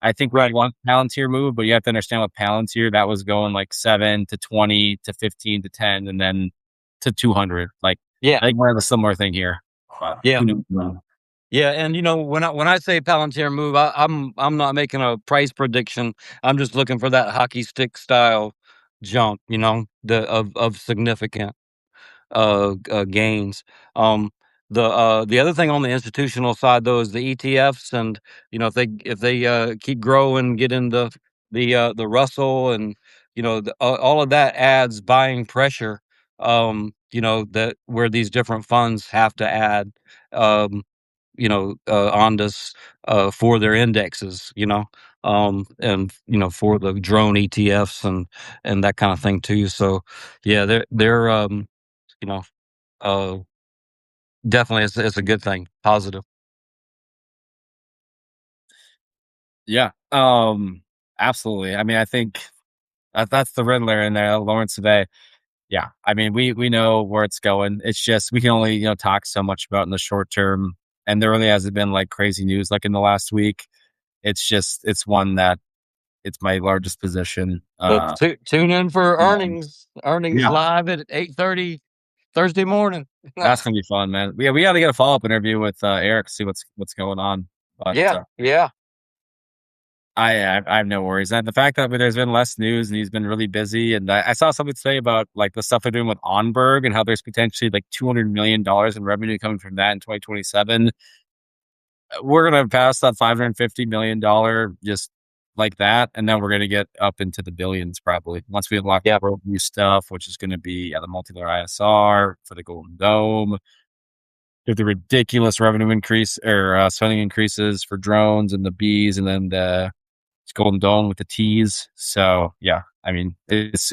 I think we Right. want Palantir move, but you have to understand with Palantir that was going like 7 to 20 to 15 to 10, and then to 200. Like Yeah. I think we're having a similar thing here. But Yeah. who knows? Yeah, and when I say Palantir move, I'm not making a price prediction. I'm just looking for that hockey stick style jump, of significant gains. Um, the other thing on the institutional side though is the ETFs, and if they keep growing, get into the Russell, and all of that adds buying pressure. That where these different funds have to add. Ondas for their indexes, and for the drone ETFs and that kind of thing too. So, yeah, they're you know, uh, definitely it's a good thing, positive. Yeah. Absolutely. I mean, I think that's the Riddler in there, Lawrence Survey. Yeah. I mean, we know where it's going. It's just we can only, talk so much about in the short term. And there really hasn't been like crazy news like in the last week. It's just it's one that it's my largest position. But tune in for Um, earnings yeah, live at 8:30 Thursday morning. that's gonna be fun, man. We got to get a follow up interview with Eric, see what's going on. But Yeah, yeah. I have no worries. And the fact that there's been less news and he's been really busy, and I saw something today about like the stuff they're doing with Onberg and how there's potentially like $200 million in revenue coming from that in 2027. We're gonna pass that $550 million just like that, and then we're gonna get up into the billions probably once we unlock the Yeah. worldview stuff, which is gonna be the multi-layer ISR for the Golden Dome. With the ridiculous revenue increase or spending increases for drones and the bees, and then the Golden Dome with the T's. So yeah, I mean, it's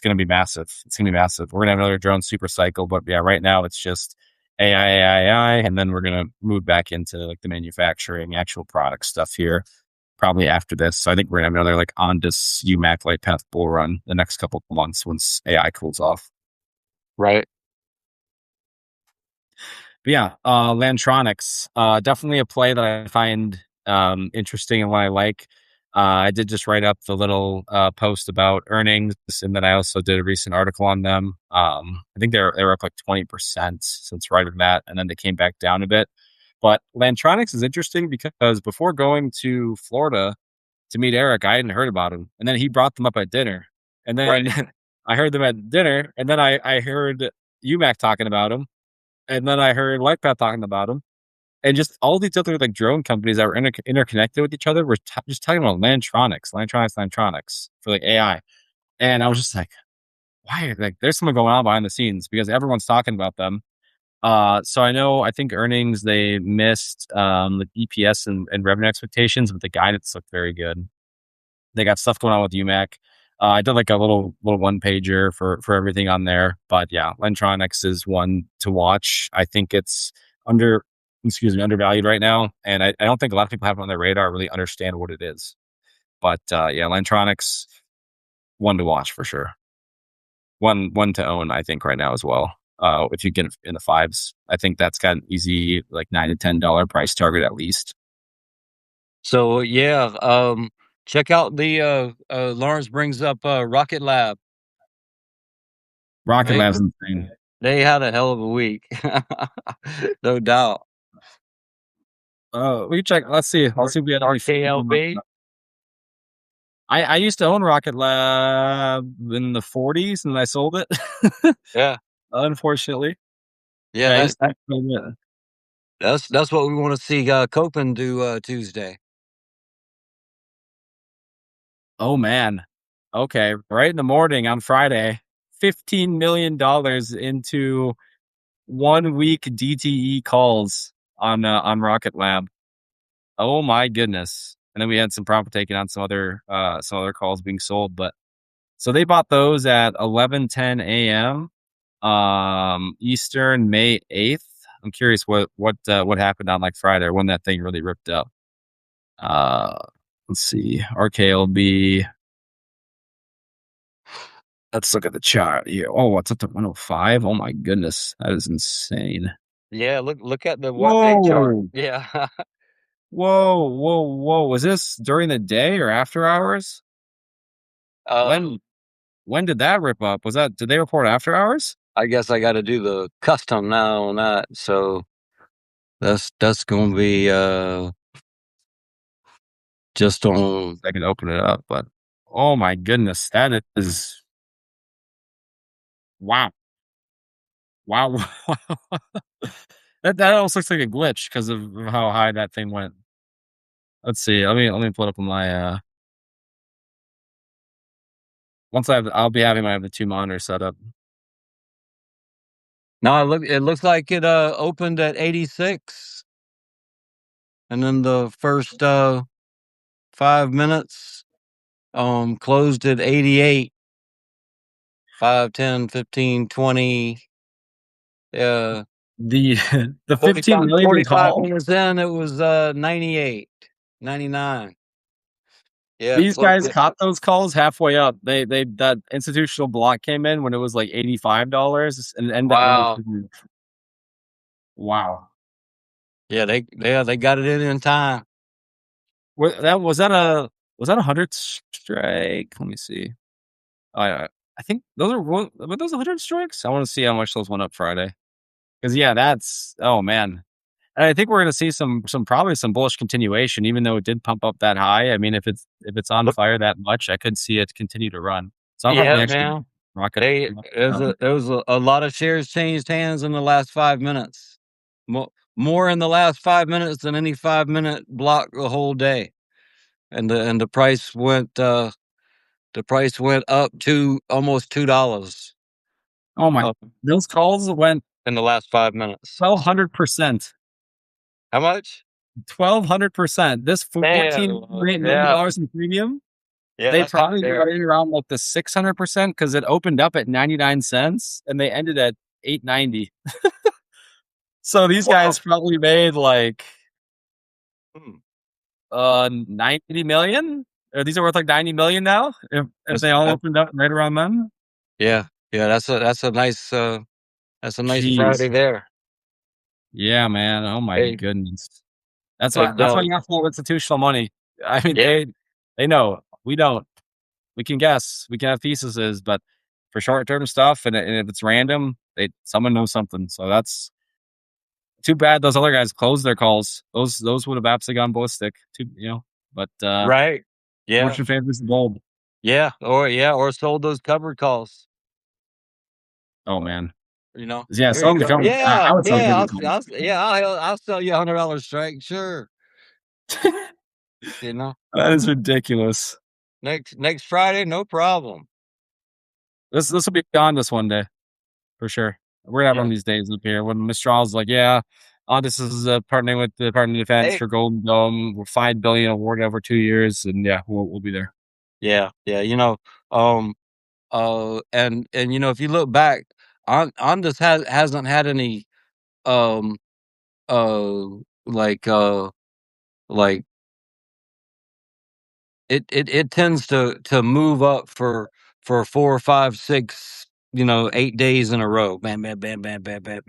going to be massive. It's going to be massive. We're going to have another drone super cycle, but yeah, right now it's just AI, and then we're going to move back into like the manufacturing, actual product stuff here probably after this. So I think we're going to have another like Ondas UMAC light path bull run the next couple of months once AI cools off. Right. But yeah, Lantronics, definitely a play that I find interesting and what I like. I did just write up the little post about earnings, and then I also did a recent article on them. I think they were up like 20% since writing that, and then they came back down a bit. But Lantronics is interesting because before going to Florida to meet Eric, I hadn't heard about him, and then he brought them up at dinner, and Right. then I heard them at dinner, and then I heard UMAC talking about him, and then I heard LightPath talking about them, and just all these other like drone companies that were interconnected with each other were just talking about Lantronics for like AI. And I was just like, why? Like, there's something going on behind the scenes because everyone's talking about them. So I think earnings they missed the EPS and revenue expectations, but the guidance looked very good. They got stuff going on with UMAC. I did like a little one pager for everything on there. But yeah, Lantronix is one to watch. I think it's under undervalued right now, and I don't think a lot of people have it on their radar, really understand what it is. But yeah, Lantronix, one to watch for sure. One to own, I think, right now as well. If you get it in the fives, I think that's got an easy like $9 to $10 price target at least. So yeah, check out the Lawrence brings up Rocket Lab. Rocket They Lab's insane. they had a hell of a week, no doubt. We can check. Let's see. Let's see if we had any. RKLB. I used to own Rocket Lab in the 40s, and I sold it. Yeah, Unfortunately, yeah. I That used to own it. that's what we want to see Copen do Tuesday. Oh man. Okay, right in the morning on Friday, $15 million into 1 week DTE calls on Rocket Lab. Oh my goodness! And then we had some profit taken on some other calls being sold, but so they bought those at 11:10 a.m. Eastern, May 8th. I'm curious what happened on like Friday or when that thing really ripped up. Uh, let's see. RKLB. Let's look at the chart here. Oh, it's up to 105. Oh my goodness, that is insane. Yeah, look at the 1 day chart. Whoa, Yeah. whoa! Was this during the day or after hours? um, When when did that rip up? Did they report after hours? I guess I got to do the custom now on that. So that's going to be just on. I can open it up, but oh my goodness, that is wow, wow. That almost looks like a glitch because of how high that thing went. Let's see. Let me pull it up on my once I'll be having my the two monitors set up. No, it looks like it opened at 86, and then the first 5 minutes closed at 88. 5, 10, 15, 20. The the 15 45, million 45 call. minutes in, it was 98, 99. Yeah, These guys caught those calls halfway up. They that institutional block came in when it was like $85 and ended at wow. 102. Wow. Yeah, they got it in time. Was that a 100 strike? Let me see. I think were those 100 strikes. I want to see how much those went up Friday. Because yeah, that's oh man. And I think we're going to see some probably some bullish continuation, even though it did pump up that high. I mean, if it's on Look, fire that much, I could see it continue to run. So I'm hoping yeah, actually man. rocket. They there was a lot of shares changed hands in the last 5 minutes. More in the last 5 minutes than any 5 minute block the whole day. And the price went up to almost $2 Oh my! Those calls went in the last 5 minutes. 1,200%. How much? 1,200%. This Man, $14 million in premium. yeah, They that's not probably fair. got in around like the 600% because it opened up at 99 cents and they ended at 8.90. So these Wow. guys probably made like Hmm. 90 million. Or these are worth like 90 million now if That's they all that, opened up right around then. yeah, yeah. That's a nice Jeez. Friday there. Yeah, man. Oh my Hey, goodness. That's why and that's why you have full institutional money. I mean, yeah, they know. We don't. We can guess. We can have theses, but for short term stuff and if it's random, someone knows something. So that's too bad those other guys closed their calls. Those would have absolutely gone ballistic. But right. Yeah, fortune favors the bold. or sold those covered calls. Oh man. You know, Yeah, here you some go. become I would sell Yeah. covered calls. I'll sell you $100 strike. Sure. You know, That is ridiculous. next Friday, no problem. This will be on this one day for sure. We're gonna have one Yeah. of these days up here when Mistral's like, yeah, this is partnering with the Department of Defense Hey, for Golden Dome. We're $5 billion awarded over 2 years, and yeah, we'll be there. yeah. Um, and if you look back, Ondas hasn't had any um uh like uh like it tends to move up for 4 or 5, 6, 8 days in a row. Bam, bam, bam, bam, bam, bam.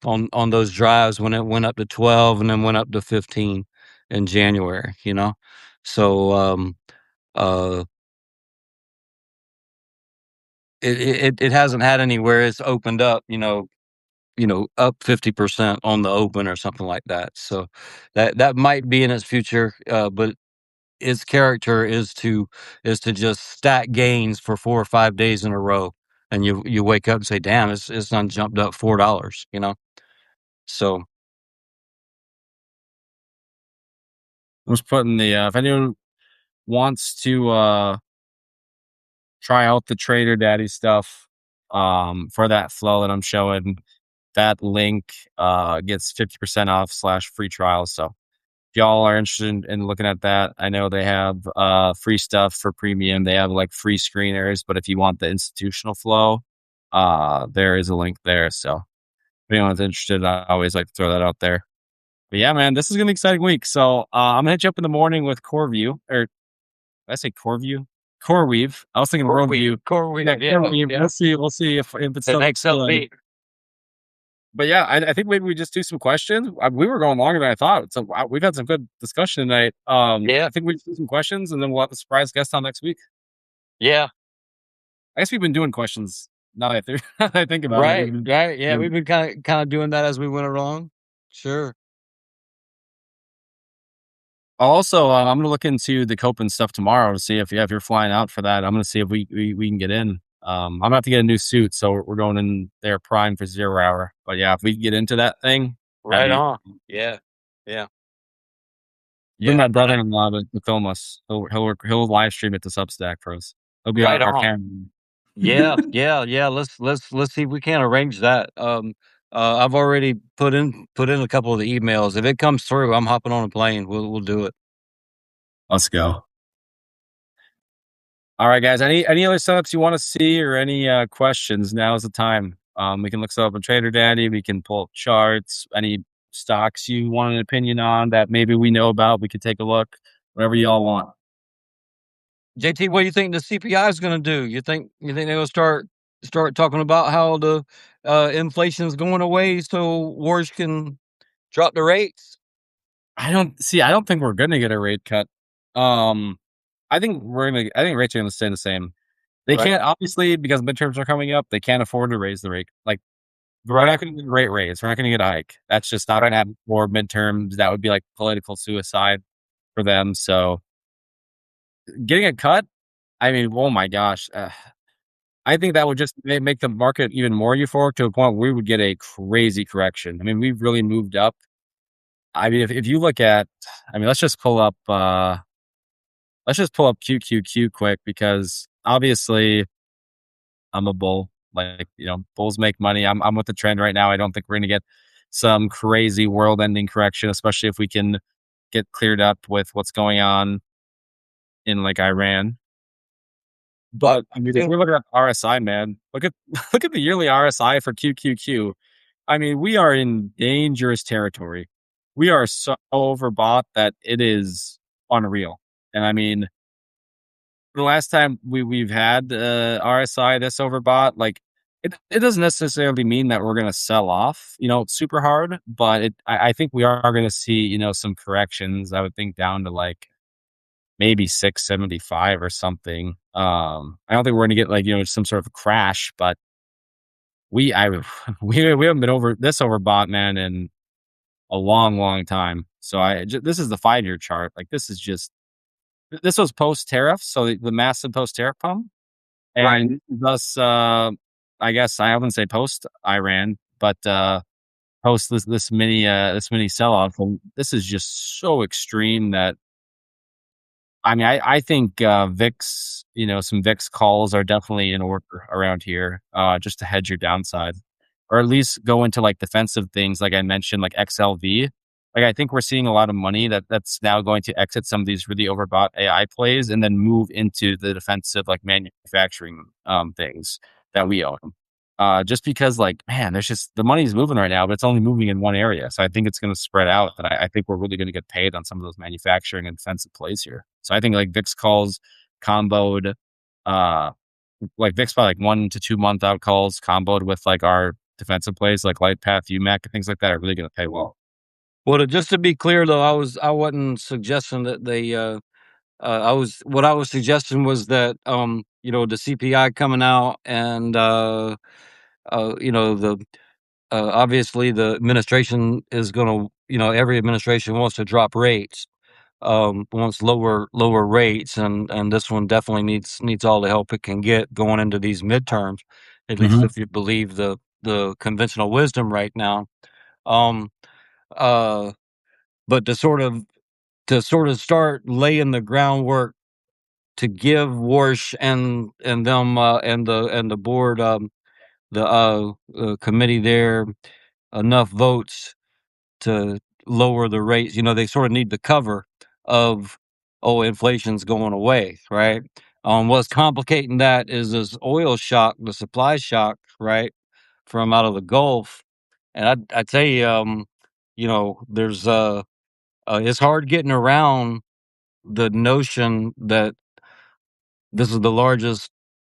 On those drives when it went up to 12 and then went up to 15 in January. So uh it hasn't had anywhere it's opened up. Up 50% on the open or something like that. So that might be in its future, but its character is to just stack gains for 4 or 5 days in a row, and you wake up and say, "Damn, it's done jumped up $4." So I was putting the if anyone wants to try out the Trader Daddy stuff for that flow that I'm showing, that link gets 50% off slash free trial. So if y'all are interested in looking at that, I know they have free stuff for premium. They have like free screeners, but if you want the institutional flow, there is a link there. So if anyone's interested, I always like to throw that out there. But yeah, man, this is gonna be an exciting week. So I'm gonna hit you up in the morning with CoreView, or did I say CoreView? CoreWeave. I was thinking Worldview. Core Yeah, yeah, CoreWeave. yeah. We'll see if it's The still next good. LP. But yeah, I think maybe we just do some questions. We were going longer than I thought, so we've had some good discussion tonight. Yeah, I think we just do some questions, and then we'll have a surprise guest on next week. yeah. I guess we've been doing questions now that now that I think about it. Right, right. Yeah, we've been kind of doing that as we went along. Sure. Also, I'm gonna look into the Copen stuff tomorrow to see if you're flying out for that. I'm gonna see if we can get in. I'm gonna have to get a new suit, so we're going in there prime for 0 hour. But yeah, if we can get into that thing, that'd Right be. on. Yeah. Yeah. Bring Yeah. my brother-in-law to film us. He'll live stream it to Substack for us. He'll be Right our on. camera. Yeah, yeah, yeah. Let's see if we can arrange that. I've already put in a couple of the emails. If it comes through, I'm hopping on a plane. We'll do it. Let's go. All right, guys. Any other setups you want to see or any questions? Now's the time. We can look stuff up on Trader Daddy. We can pull up charts. Any stocks you want an opinion on that maybe we know about, we could take a look. Whatever y'all want. JT, what do you think the CPI is going to do? You think they're going to start talking about how the inflation's going away so wars can drop the rates? I don't think we're gonna get a rate cut. Um, I think rates are gonna stay the same. They Right, can't, obviously, because midterms are coming up. They can't afford to raise the rate. Like, we're right, not going to get a rate raise. We're not going to get a hike. That's just not going right. to happen for midterms. That would be like political suicide for them. So getting a cut, I mean, oh my gosh, I think that would just make the market even more euphoric to a point where we would get a crazy correction. I mean, we've really moved up. I mean, if you look at, I mean, let's just pull up QQQ quick, because obviously I'm a bull. Like, bulls make money. I'm with the trend right now. I don't think we're gonna get some crazy world ending correction, especially if we can get cleared up with what's going on in like Iran. I But I mean, if think we're looking at RSI, man, look at look at the yearly RSI for QQQ. I mean, we are in dangerous territory. We are so overbought that it is unreal. And I mean, the last time we've had RSI this overbought, like, it doesn't necessarily mean that we're gonna sell off, super hard, but I think we are gonna see, some corrections. I would think down to like maybe 675 or something. I don't think we're gonna get like, some sort of crash, but we haven't been overbought, man, in a long, long time. So this is the 5 year chart. Like, this was post tariff, so the massive post tariff pump. right. And thus, I guess I wouldn't say post Iran, but post this mini sell off. This is just so extreme that, I mean, I think VIX, some VIX calls are definitely in order around here, just to hedge your downside, or at least go into like defensive things, like I mentioned, like XLV. Like I think we're seeing a lot of money that's now going to exit some of these really overbought AI plays and then move into the defensive like manufacturing things that we own. Just because like, man, there's just the money's moving right now, but it's only moving in one area. So I think it's going to spread out. And I think we're really going to get paid on some of those manufacturing and defensive plays here. So I think like VIX calls comboed, uh, like VIX by like 1 to 2 month out calls comboed with like our defensive plays like Lightpath, UMAC, and things like that are really going to pay well. Well, just to be clear though, I wasn't suggesting that they what I was suggesting was that the CPI coming out and the obviously the administration is going to, every administration wants to drop rates, wants lower rates, and this one definitely needs all the help it can get going into these midterms, at least Hmm. if you believe the conventional wisdom right now. Um, uh, but to sort of start laying the groundwork to give Warsh and them and the board, the committee there, enough votes to lower the rates. They sort of need the cover of, oh, inflation's going away, right? What's complicating that is this oil shock, the supply shock, right, from out of the Gulf. And I tell you, there's it's hard getting around the notion that this is the largest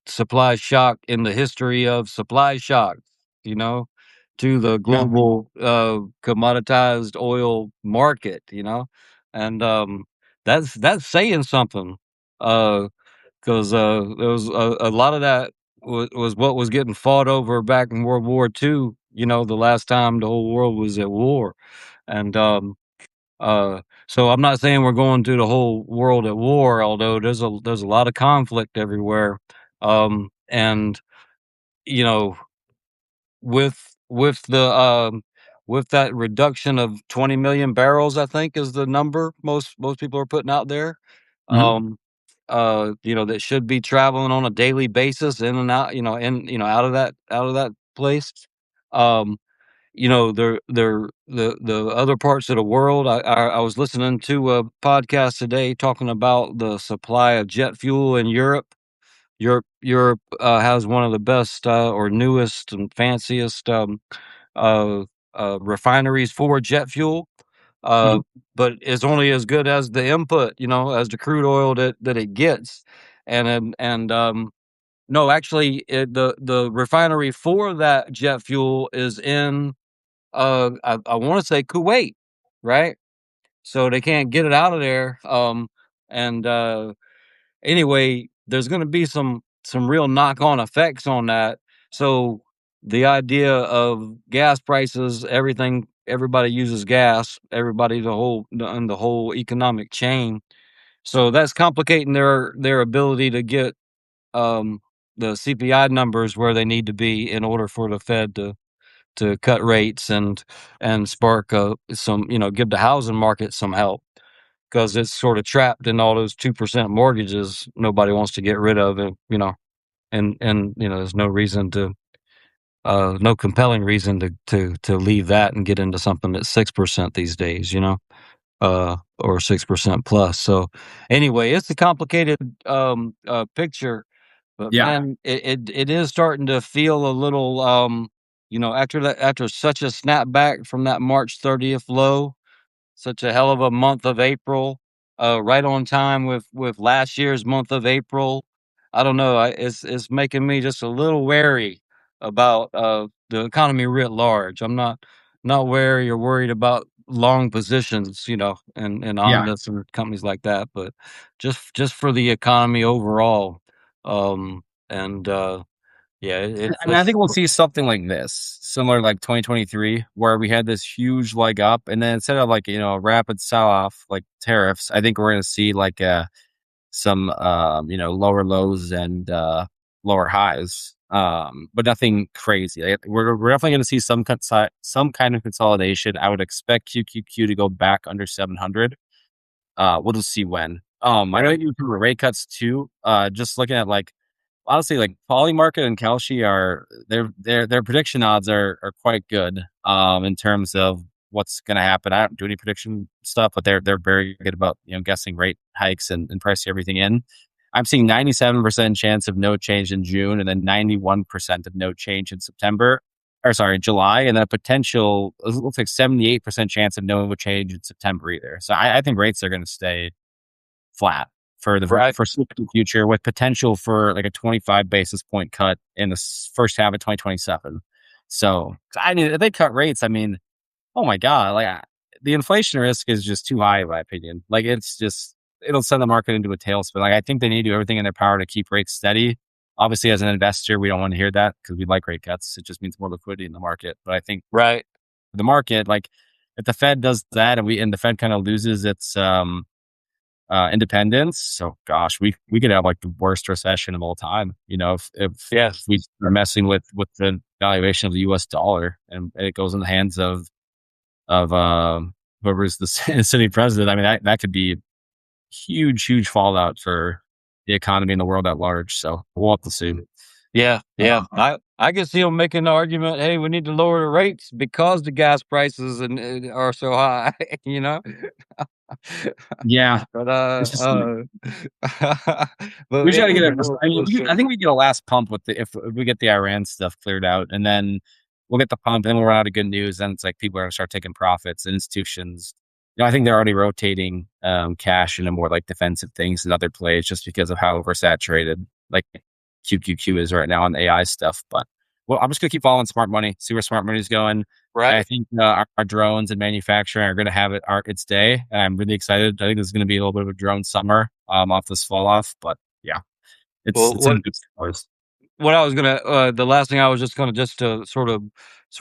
supply shock in the history of supply shocks, you know, to the Yeah. global commoditized oil market, and that's saying something, because there was a lot of that was what was getting fought over back in World War II. The last time the whole world was at war, and so I'm not saying we're going to the whole world at war, although there's a lot of conflict everywhere. And you know, with the with that reduction of 20 million barrels, I think is the number most people are putting out there. Hmm. Um, that should be traveling on a daily basis in and out, out of that place. Um, the other parts of the world. I was listening to a podcast today talking about the supply of jet fuel in Europe. Europe has one of the best or newest and fanciest uh, refineries for jet fuel, uh, Hmm. but it's only as good as the input, as the crude oil that it gets. And no, actually, the refinery for that jet fuel is in I wanna say Kuwait, right? So they can't get it out of there, and, anyway, there's gonna be some real knock-on effects on that. So, the idea of gas prices, everybody uses gas, everybody, the whole economic chain. So, that's complicating their ability to get, um, the CPI numbers where they need to be in order for the Fed to cut rates and spark some, give the housing market some help, because it's sort of trapped in all those 2% mortgages nobody wants to get rid of, and there's no reason to no compelling reason to leave that and get into something that's 6% these days, or 6% plus. So anyway, it's a complicated picture, but Yeah. man, it is starting to feel a little, after such a snapback from that March 30th low, such a hell of a month of April, right on time with last year's month of April. I don't know. It's making me just a little wary about the economy writ large. I'm not wary or worried about long positions, and Yeah. Ondas and companies like that, but just for the economy overall. And yeah, I mean, I think we'll see something like this, similar like 2023, where we had this huge leg up, and then instead of like a rapid sell off like tariffs, I think we're going to see like some lower lows and lower highs, but nothing crazy. Like, we're definitely going to see some kind of consolidation. I would expect QQQ to go back under 700. We'll just see when. I know you do rate cuts too. Just looking at like honestly, like Polymarket and Kalshi are their prediction odds are quite good in terms of what's going to happen. I don't do any prediction stuff, but they're very good about guessing rate hikes and pricing everything in. I'm seeing 97% chance of no change in June, and then 91% of no change in September, or sorry, July, and then a potential, it looks like 78% chance of no change in September either. So I think rates are going to stay flat for the Right. foreseeable future, with potential for like a 25 basis point cut in the first half of 2027. So I mean, if they cut rates, I mean, oh my god, the inflation risk is just too high in my opinion. Like it's just, it'll send the market into a tailspin. Like I think they need to do everything in their power to keep rates steady. Obviously, as an investor, we don't want to hear that because we like rate cuts. It just means more liquidity in the market. But I think Right. the market, like if the Fed does that and the Fed kind of loses its independence, so gosh, we could have like the worst recession of all time. If Yes. we are messing with the valuation of the U.S. dollar and it goes in the hands of whoever's the city president. I mean, that could be huge fallout for the economy and the world at large. So we'll have to see. Yeah, yeah. Uh, I can see them making the argument, "Hey, we need to lower the rates because the gas prices are so high," you know? yeah, But, it's just but we just yeah, got to get it. I mean, we'll I see. think we get a last pump with if we get the Iran stuff cleared out, and then we'll get the pump, and then we'll run out of good news. Then it's like people are going to start taking profits, and institutions. I think they're already rotating cash into more like defensive things and other plays just because of how oversaturated like QQQ is right now on AI stuff. But well, I'm just gonna keep following smart money, see where smart money is going. I Right? think our drones and manufacturing are going to have its day. And I'm really excited. I think this is going to be a little bit of a drone summer off this fall off. But yeah, Well, it's in good stars. what I was gonna, the last thing I was just gonna just to sort of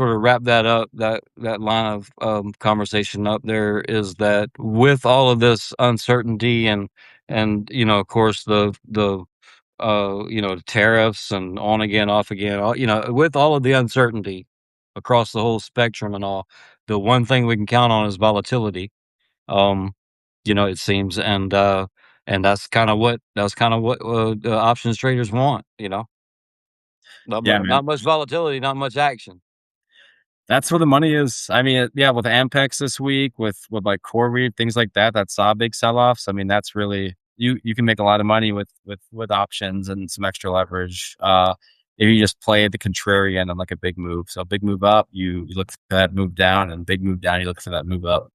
wrap that up, that line of conversation up there is that with all of this uncertainty and of course the tariffs and on again, off again, with all of the uncertainty across the whole spectrum and all, the one thing we can count on is volatility. Um, it seems, and that's kind of what the options traders want. Yeah, man. Not much volatility, not much action. That's where the money is. I mean, yeah, with Ampex this week, with like CoreWeave, things like that, that saw big sell-offs. I mean, that's really you can make a lot of money with options and some extra leverage. If you just play the contrarian on like a big move. So big move up, you look for that move down, and big move down, you look for that move up.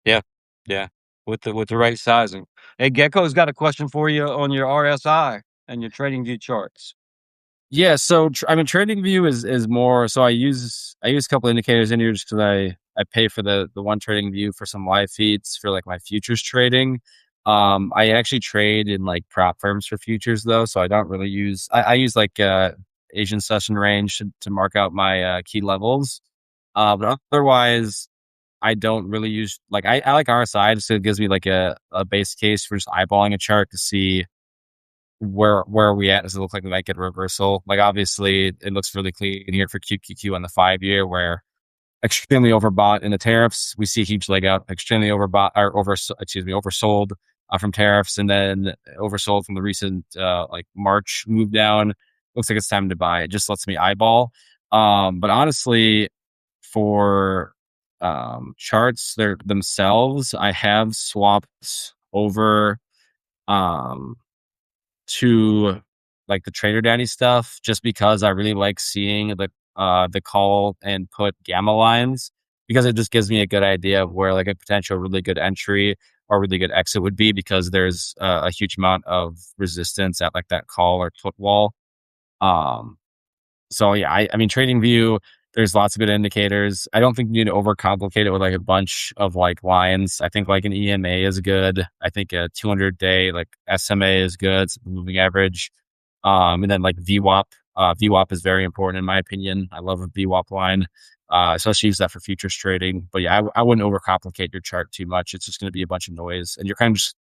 Yeah, yeah, with the right sizing. Hey, Gecko's got a question for you on your RSI and your trading view charts. Yeah, so I mean, TradingView is more. So I use a couple indicators in here just because I pay for the one TradingView for some live feeds for like my futures trading. I actually trade in like prop firms for futures though, so I don't really use. I use like Asian session range to mark out my key levels. But otherwise, I don't really use like I like RSI just 'cause it gives me like a base case for just eyeballing a chart to see where are we at? Does it look like we might get a reversal? Like obviously it looks really clean here for QQQ on the 5 year where extremely overbought in the tariffs. We see a huge leg up, extremely overbought or oversold from tariffs, and then oversold from the recent like March move down. Looks like it's time to buy. It just lets me eyeball. But honestly, for charts themselves, I have swapped over um to like the Trader Daddy stuff just because I really like seeing the call and put gamma lines because it just gives me a good idea of where like a potential really good entry or really good exit would be because there's a huge amount of resistance at like that call or put wall. Um, so yeah, I mean trading view, there's lots of good indicators. I don't think you need to overcomplicate it with like a bunch of like lines. I think like an EMA is good. I think a 200-day like SMA is good. It's moving average. And then like VWAP. VWAP is very important in my opinion. I love a VWAP line. Especially use that for futures trading. But yeah, I wouldn't overcomplicate your chart too much. It's just going to be a bunch of noise, and you're kind of just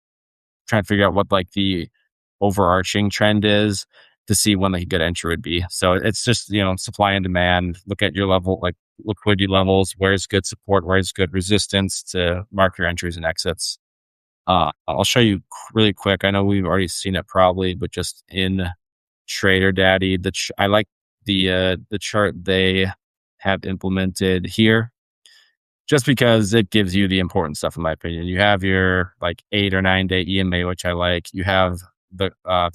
trying to figure out what like the overarching trend is to see when like a good entry would be. So it's just, supply and demand, look at your level, like liquidity levels, where's good support, where's good resistance to mark your entries and exits. I'll show you really quick. I know we've already seen it probably, but just in Trader Daddy, I like the chart they have implemented here. just because it gives you the important stuff, in my opinion. You have your like 8 or 9 day EMA, which I like. You have the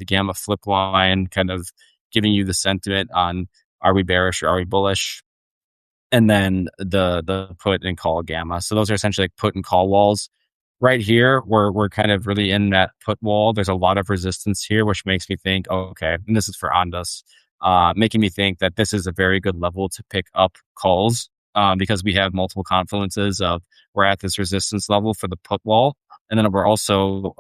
gamma flip line, kind of giving you the sentiment on are we bearish or are we bullish, and then the put and call gamma. So those are essentially like put and call walls. Right here, we're kind of really in that put wall. There's a lot of resistance here, which makes me think, oh, okay, and this is for Ondas, making me think that this is a very good level to pick up calls, because we have multiple confluences of we're at this resistance level for the put wall, and then we're also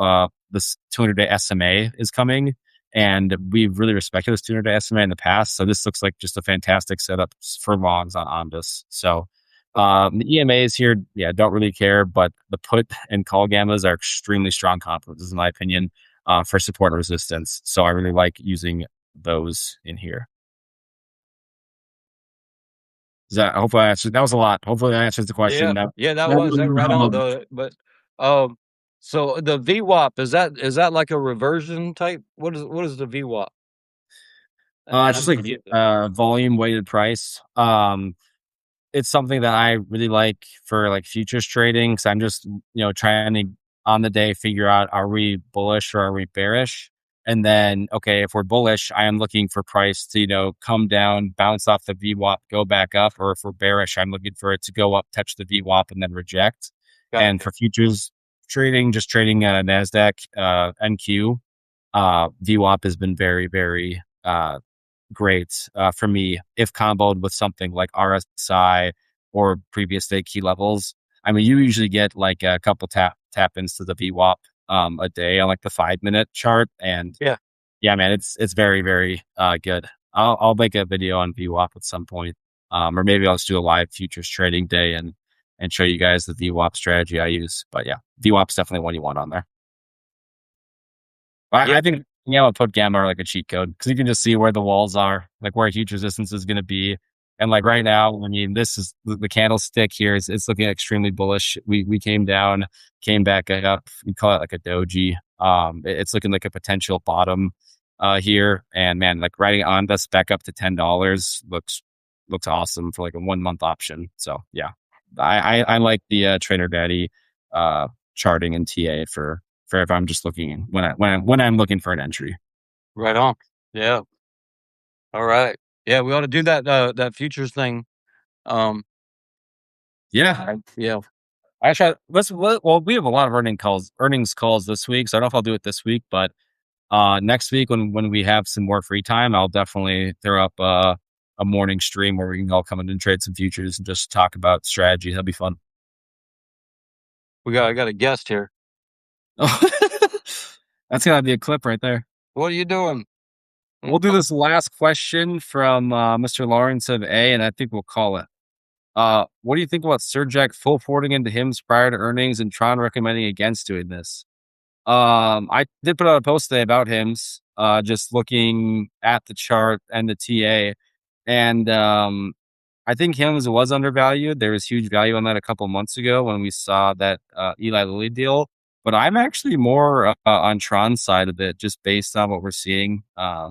this 200-day SMA is coming, and we've really respected this 200-day SMA in the past. So this looks like just a fantastic setup for longs on Ondas. So the EMAs here, yeah, don't really care, but the put and call gammas are extremely strong confluences, in my opinion, for support and resistance. So I really like using those in here. Hopefully I answered, that was a lot. Hopefully that answers the question. Yeah, Now, yeah, that now was that right on um, though. But um, so the VWAP, is that like a reversion type? What is the VWAP? I just like forget. volume weighted price. It's something that I really like for like futures trading. So I'm just, trying to on the day figure out, are we bullish or are we bearish? And then, okay, if we're bullish, I am looking for price to, come down, bounce off the VWAP, go back up. Or if we're bearish, I'm looking for it to go up, touch the VWAP, and then reject. And Gotcha. for futures trading, just trading NASDAQ, NQ, VWAP has been very, very great for me if comboed with something like RSI or previous day key levels. I mean, you usually get like a couple tap ins to the VWAP a day on like the 5 minute chart, and Yeah. yeah, man, it's very very good. I'll make a video on VWAP at some point, or maybe I'll just do a live futures trading day and show you guys the VWAP strategy I use. But yeah, VWAP's definitely one you want on there. Yeah. I think I'll put gamma or like a cheat code because you can just see where the walls are, like where huge resistance is going to be. And like right Right. now, I mean, this is the candlestick here. It's looking extremely bullish. We came down, came back up. We call it like a doji. It's looking like a potential bottom here. And man, like riding on this back up to $10 looks awesome for like a 1 month option. So yeah, I like the Trader Daddy charting and TA for if I'm just looking when I'm looking for an entry. Right on. Yeah. All right. Yeah, we ought to do that futures thing. Um, Yeah, yeah. I try. Well, we have a lot of earnings calls this week, so I don't know if I'll do it this week, but next week when we have some more free time, I'll definitely throw up a morning stream where we can all come in and trade some futures and just talk about strategy. That'll be fun. I got a guest here. That's gonna be a clip right there. What are you doing? We'll do this last question from Mr. Lawrence of A, and I think we'll call it. What do you think about Sir Jack full forwarding into HIMS prior to earnings and Tron recommending against doing this? I did put out a post today about HIMS, just looking at the chart and the TA, and I think HIMS was undervalued. There was huge value on that a couple months ago when we saw that Eli Lilly deal. But I'm actually more on Tron's side of it, just based on what we're seeing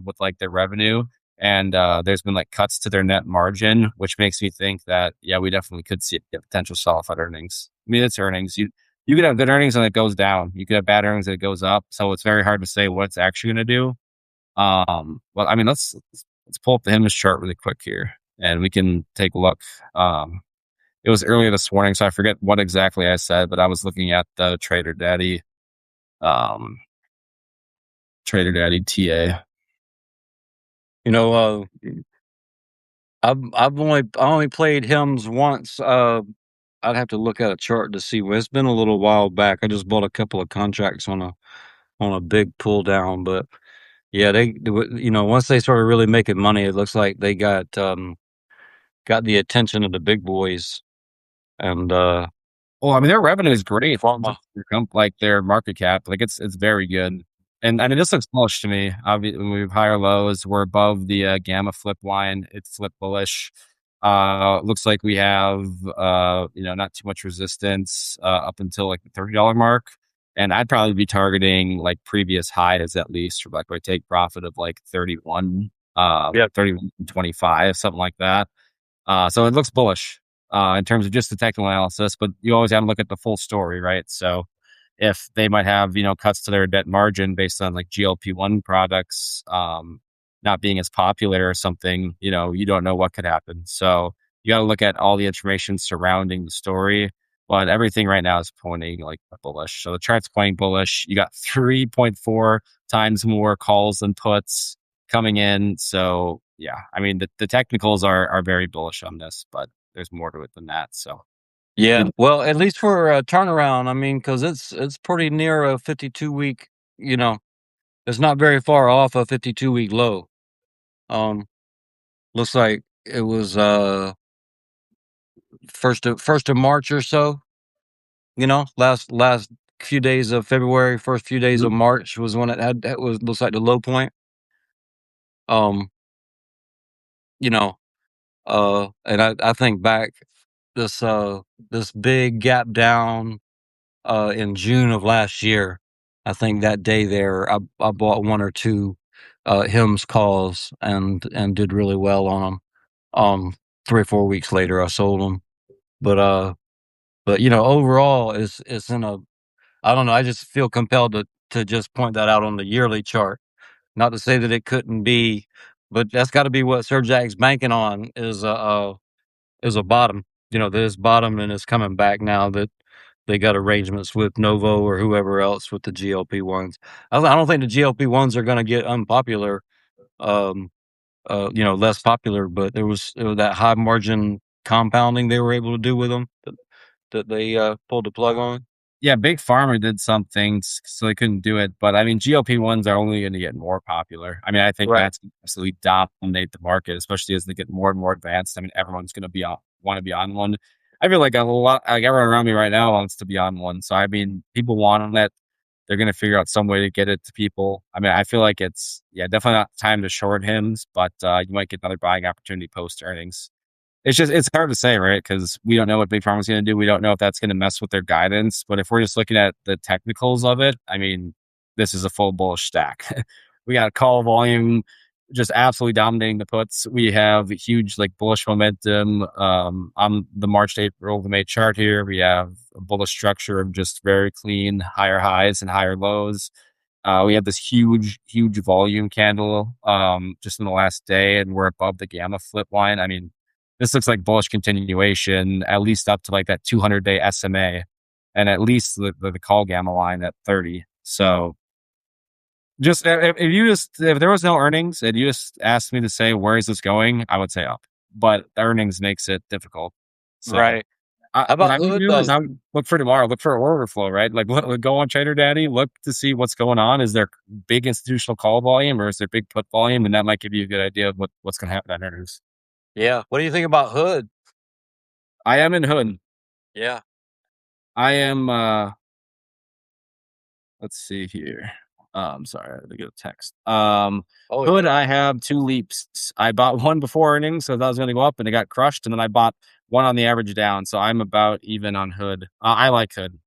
with like their revenue. And there's been like cuts to their net margin, which makes me think that, yeah, we definitely could see a potential sell-off at earnings. I mean, it's earnings. You could have good earnings and it goes down. You could have bad earnings and it goes up. So it's very hard to say what it's actually going to do. Well, I mean, let's pull up the HIMS chart really quick here and we can take a look. It was earlier this morning, so I forget what exactly I said, but I was looking at the um, Trader Daddy TA. You know, I only played hymns once. I'd have to look at a chart to see. It's been a little while back. I just bought a couple of contracts on a big pull down, but yeah, once they started really making money, it looks like they got the attention of the big boys. And Well, I mean, their revenue is great. pharma. Like their market cap, like it's very good. And it just looks bullish to me. Obviously, we have higher lows. We're above the gamma flip line. It's flip bullish. Looks like we have not too much resistance up until like the $30 mark. And I'd probably be targeting like previous highs at least, for like where I take profit of like 31, Yeah. 31.25, something like that. So it looks bullish. in terms of just the technical analysis, but you always got to look at the full story, right? So if they might have, cuts to their debt margin based on like GLP-1 products, not being as popular or something, you don't know what could happen. So you got to look at all the information surrounding the story, but everything right now is pointing like bullish. So the chart's pointing bullish. You got 3.4 times more calls than puts coming in. So yeah, I mean, the technicals are very bullish on this, but there's more to it than that. So Yeah, we well, at least for a turnaround, I mean, because it's pretty near a 52-week, you know, it's not very far off a 52-week low. Um, looks like it was first of March or so. Last few days of February, first few days of Mhm. March was when it was looks like the low point. Um, you know, and I think back this this big gap down in June of last year. I think that day there, I bought one or two hymns calls and did really well on them. 3 or 4 weeks later, I sold them. But overall, it's in a, I don't know. I just feel compelled to just point that out on the yearly chart. Not to say that it couldn't be, but that's got to be what Sir Jack's banking on is a bottom. That is bottom and it's coming back now that they got arrangements with Novo or whoever else with the GLP-1s. I don't think the GLP-1s are going to get unpopular, um, less popular, but it was that high margin compounding they were able to do with them that they pulled the plug on. Yeah, Big Pharma did some things, so they couldn't do it. But I mean, GLP-1s are only going to get more popular. I mean, I think Right. that's gonna absolutely dominate the market, especially as they get more and more advanced. I mean, everyone's going to want to be on one. I feel like a lot, like everyone around me right now wants to be on one. So I mean, people want it. They're going to figure out some way to get it to people. I mean, I feel like it's definitely not time to short hymns, but you might get another buying opportunity post earnings. It's hard to say, right? Because we don't know what Big Pharma's going to do. We don't know if that's going to mess with their guidance. But if we're just looking at the technicals of it, I mean, this is a full bullish stack. We got call volume just absolutely dominating the puts. We have huge like bullish momentum on the March to April to May chart here. We have a bullish structure of just very clean higher highs and higher lows. We have this huge volume candle just in the last day, and we're above the gamma flip line. I mean, this looks like bullish continuation, at least up to like that 200-day SMA, and at least the call gamma line at 30. So just if there was no earnings and you just asked me to say where is this going, I would say up. But the earnings makes it difficult. So Right. How what about I would Hood do is though? I would look for tomorrow, look for order flow, right? Like go on Trader Daddy, look to see what's going on. Is there big institutional call volume or is there big put volume? And that might give you a good idea of what's going to happen on earnings. Yeah. What do you think about Hood? I am in Hood. Yeah. I am let's see here. Sorry, I had to get a text. Oh Hood, yeah. I have two leaps. I bought one before earnings, so that was going to go up, and it got crushed. And then I bought one on the average down, so I'm about even on Hood. I like Hood.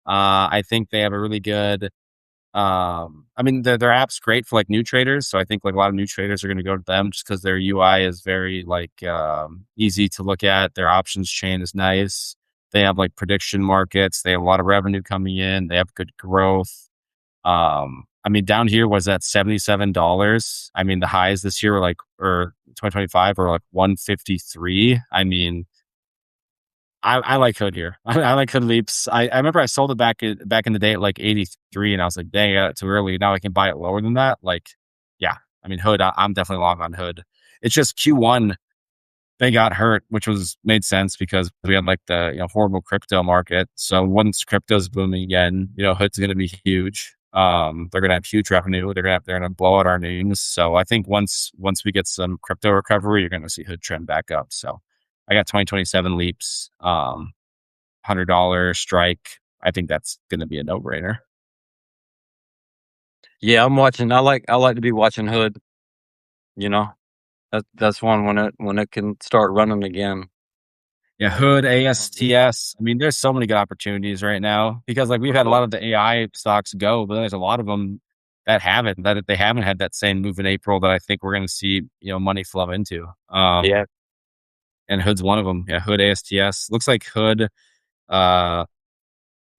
I think they have a really good. I mean, their app's great for like new traders, so I think like a lot of new traders are going to go to them just because their UI is very like easy to look at. Their options chain is nice. They have like prediction markets. They have a lot of revenue coming in. They have good growth. I mean, down here was at $77. I mean, the highs this year were like, or 2025 were like 153. I mean, I like Hood here. I like Hood Leaps. I remember I sold it back in the day at like 83, and I was like, dang, I got it too early. Now I can buy it lower than that. Like, yeah. I mean, Hood. I'm definitely long on Hood. It's just Q1 they got hurt, which was made sense because we had like the horrible crypto market. So once crypto's booming again, Hood's going to be huge. They're going to have huge revenue. They're going to blow out our names. So I think once we get some crypto recovery, you're going to see Hood trend back up. So I got 2027 leaps, $100 strike. I think that's going to be a no brainer. Yeah. I'm watching. I like to be watching Hood. You know, that's one when it can start running again. Yeah, Hood, ASTS. I mean, there's so many good opportunities right now because like we've had a lot of the AI stocks go, but there's a lot of them that they haven't had that same move in April that I think we're going to see money flow into. Yeah. and Hood's one of them. Yeah, Hood ASTS looks like Hood. Uh,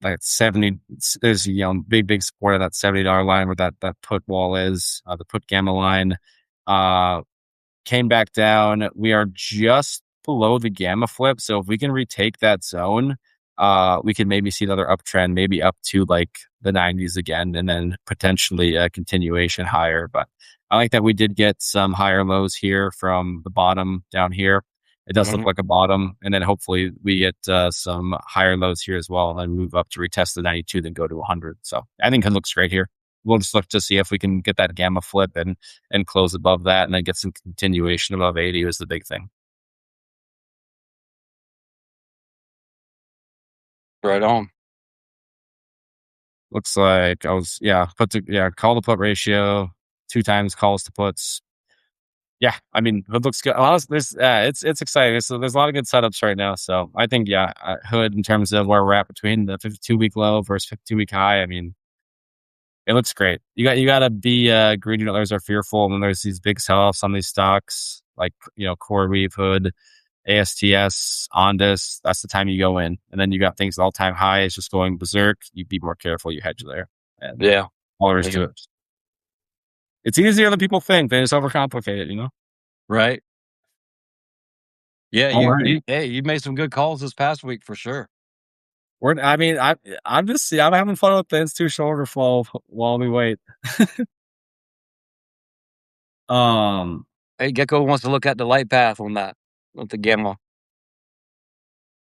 like 70. There's big support of that $70 line where that put wall is. The put gamma line. Uh, Came back down. We are just below the gamma flip. So if we can retake that zone, we can maybe see another uptrend, maybe up to like the 90s again, and then potentially a continuation higher. But I like that we did get some higher lows here from the bottom down here. It does look Mhm. like a bottom, and then hopefully we get some higher lows here as well, and then move up to retest the 92, then go to 100. So I think it looks great here. We'll just look to see if we can get that gamma flip and close above that, and then get some continuation above 80 was the big thing. Right on. Looks like I was call to put ratio 2 times calls to puts. Yeah, I mean Hood looks good. A lot of, there's it's exciting. So there's a lot of good setups right now. So I think Hood in terms of where we're at between the 52-week low versus 52-week high. I mean it looks great. You got to be greedy. Others are fearful when there's these big sell-offs on these stocks like CoreWeave, Hood, ASTS, Ondas. That's the time you go in, and then you got things all time highs just going berserk. You be more careful. You hedge there, and Yeah. all there is to Yeah. it. It's easier than people think. They just overcomplicate it. Right. Yeah, All right. you made some good calls this past week for sure. I mean, I'm having fun with the institutional order flow while we wait. Um. Hey, Gecko wants to look at the light path on that with the gamma.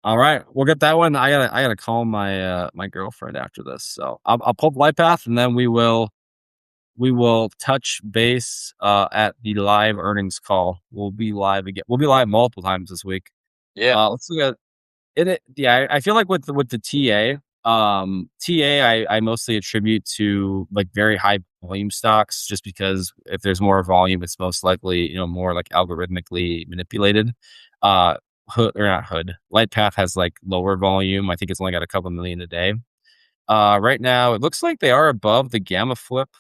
All right, we'll get that one. I gotta call my girlfriend after this, so I'll pull up Light Path, and then we will touch base at the live earnings call. We'll be live again. We'll be live multiple times this week. Yeah. Let's look at it. Yeah, I feel like with the TA, I mostly attribute to like very high volume stocks, just because if there's more volume, it's most likely more like algorithmically manipulated. Hood or not Hood, Lightpath has like lower volume. I think it's only got a couple million a day. Right now it looks like they are above the gamma flip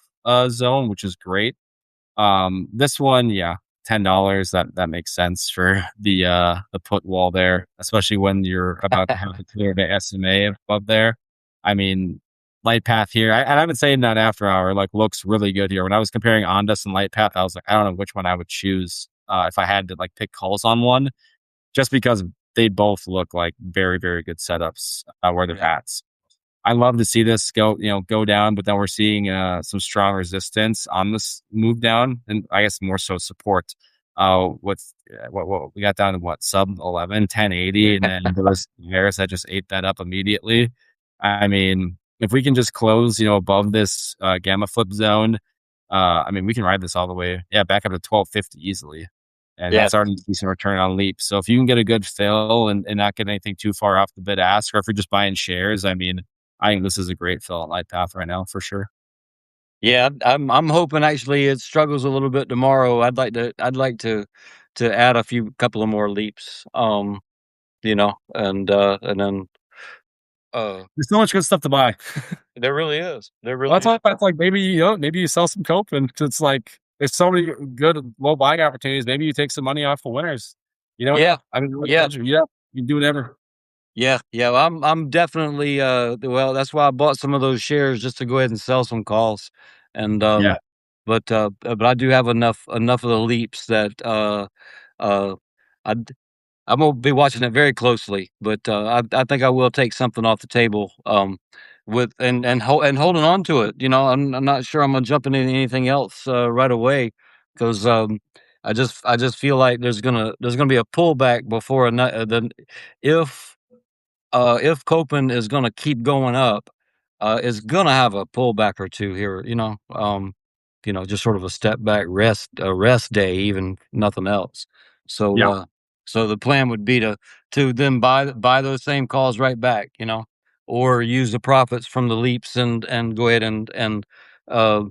zone, which is great. This one, yeah, $10. That makes sense for the put wall there, especially when you're about to have the clear the SMA above there. I mean, Light Path here, and I've been saying that after hour, like looks really good here. When I was comparing Ondas and Light Path, I was like, I don't know which one I would choose if I had to like pick calls on one, just because they both look like very, very good setups where they're Yeah. at. I love to see this go down, but then we're seeing some strong resistance on this move down, and I guess more so support. With what we got down to what sub 11, 1080, and then there was Harris that just ate that up immediately. I mean, if we can just close, above this gamma flip zone, I mean, we can ride this all the way, yeah, back up to 1250 easily, and Yeah. that's already a decent return on leap. So if you can get a good fill and not get anything too far off the bid ask, or if you're just buying shares, I mean, I think this is a great fill at Light Path right now for sure. Yeah, I'm hoping actually it struggles a little bit tomorrow. I'd like to add a few couple of more leaps. And then uh There's so much good stuff to buy. there really is. There Well, really that's is. why that's like maybe you sell some cope, and it's like there's so many good low buying opportunities. Maybe you take some money off the winners. Yeah. I mean, Yeah. yeah, you can do whatever. Yeah, yeah. Well, I'm definitely well, that's why I bought some of those shares just to go ahead and sell some calls. And Yeah, but I do have enough of the leaps that uh I I'm gonna be watching it very closely, but I think I will take something off the table with and holding on to it. I'm not sure I'm gonna jump into anything else right away because I just feel like there's gonna be a pullback before then if Copen is gonna keep going up, it's gonna have a pullback or 2 here, just sort of a step back rest day, even nothing else. So, yeah, so the plan would be to then buy those same calls right back, or use the profits from the leaps and go ahead and, uh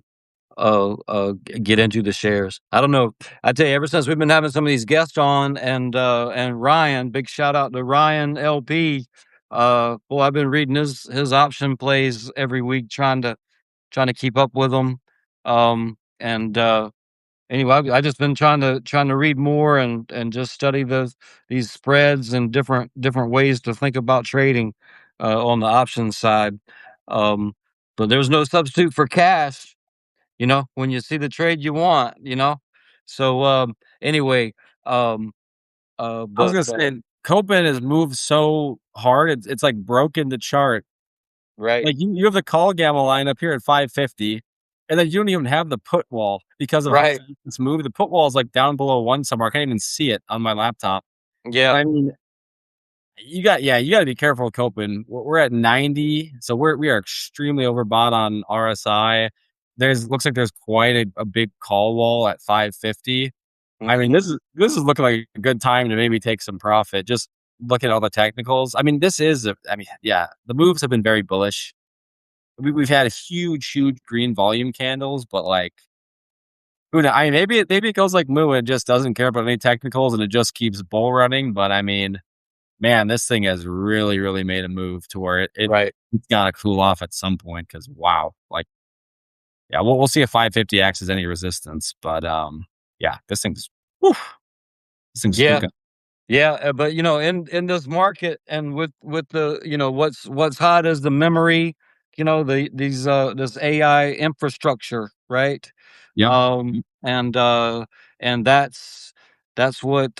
get into the shares. I don't know. I tell you, ever since we've been having some of these guests on, and Ryan, big shout out to Ryan LP. Boy, I've been reading his option plays every week, trying to keep up with them. And anyway, I just been trying to read more and just study these spreads and different ways to think about trading on the options side. Um, but there's no substitute for cash, when you see the trade you want. So anyway, um, I was but gonna say Copen has moved so hard, it's like broken the chart. right, Like you have the call gamma line up here at 550, and then you don't even have the put wall because of how right, fast it's moved. The put wall is like down below one somewhere. I can't even see it on my laptop. yeah, I mean, you got to be careful with Copen. We're at 90, so we are extremely overbought on RSI. Looks like there's quite a big call wall at 550. I mean, mhm, this is looking like a good time to maybe take some profit. Just looking at all the technicals. I mean, yeah, the moves have been very bullish. We've had huge green volume candles, but like, who knows? I mean, maybe it goes like Moo and just doesn't care about any technicals and it just keeps bull running. But I mean, man, this thing has really made a move to where right. it's got to cool off at some point. Because wow, like, yeah, we'll see if 550 acts as any resistance. But yeah, whew, this thing's Yeah, cooking. yeah, but in this market and with the what's hot is the memory, this AI infrastructure, right? Yep. And that's what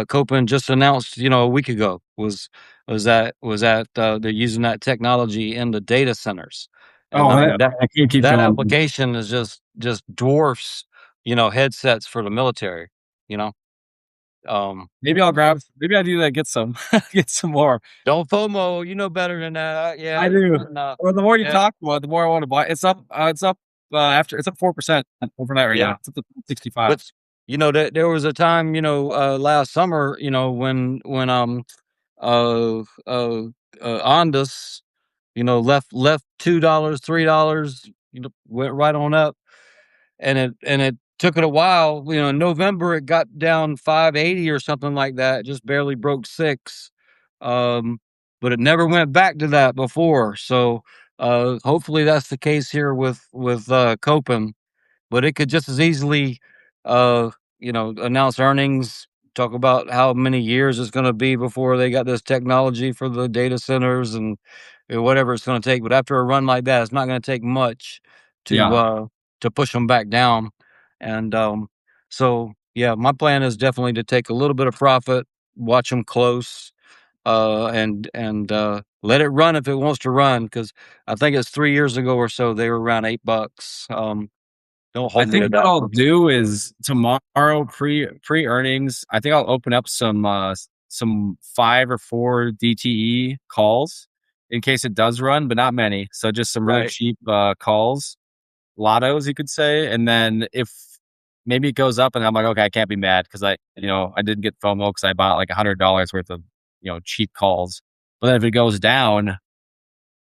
Copeland just announced, a week ago was that they're using that technology in the data centers, and Oh, I that mean that I can't keep that going. application is just dwarfs headsets for the military. You know, um, Maybe I do that. Get some, get some more. don't FOMO. You know better than that. I Yeah, do. and, Or the more you yeah, talk about it, the more I want to buy. It's up. After it's up 4% overnight right yeah. now. It's up to 65. But there was a time, last summer, when uh uh Ondas, left $2, $3, went right on up, and it took it a while. In November it got down 580 or something like that, just barely broke six. Um, but it never went back to that before. So hopefully that's the case here with Copen, but it could just as easily, announce earnings, talk about how many years it's going to be before they got this technology for the data centers and whatever it's going to take. But after a run like that, it's not going to take much to Yeah. uh, to push them back down. And so, yeah, my plan is definitely to take a little bit of profit, watch them close, and let it run if it wants to run. Because I think it's 3 years ago or so they were around $8. Don't I hold me think to what that. I'll do is tomorrow pre earnings. I think I'll open up some 5 or 4 DTE calls in case it does run, but not many. So just some really Right. cheap calls, lottos, you could say. And then if maybe it goes up, and I'm like, okay, I can't be mad because I didn't get FOMO because I bought like $100 worth of cheap calls. But then if it goes down,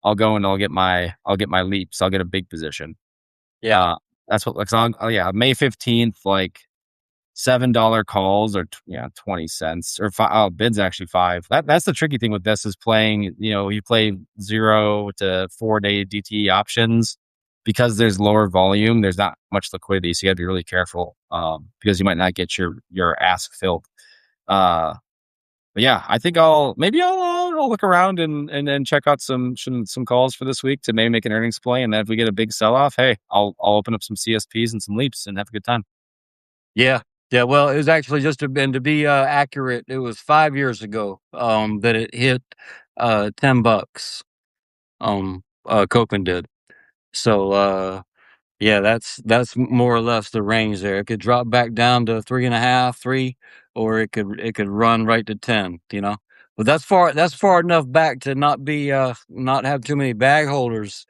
I'll go and I'll get my leaps. I'll get a big position. Yeah. Uh, that's what like on. Oh yeah, May 15th, like $7 calls or 20 cents or five. Oh, bid's actually five. That's the tricky thing with this is playing. You play 0 to 4 day DT options because there's lower volume. There's not much liquidity, so you have to be really careful because you might not get your ask filled. Uh, but yeah, I think I'll look around and check out some calls for this week to maybe make an earnings play, and then if we get a big sell off, hey, I'll open up some CSPs and some leaps and have a good time. Yeah. Yeah. Well, it was actually to be accurate, it was 5 years ago that it hit $10. Copen did. So yeah, that's more or less the range there. It could drop back down to 3.5, 3, or it could run right to 10. But that's far enough back to not have too many bag holders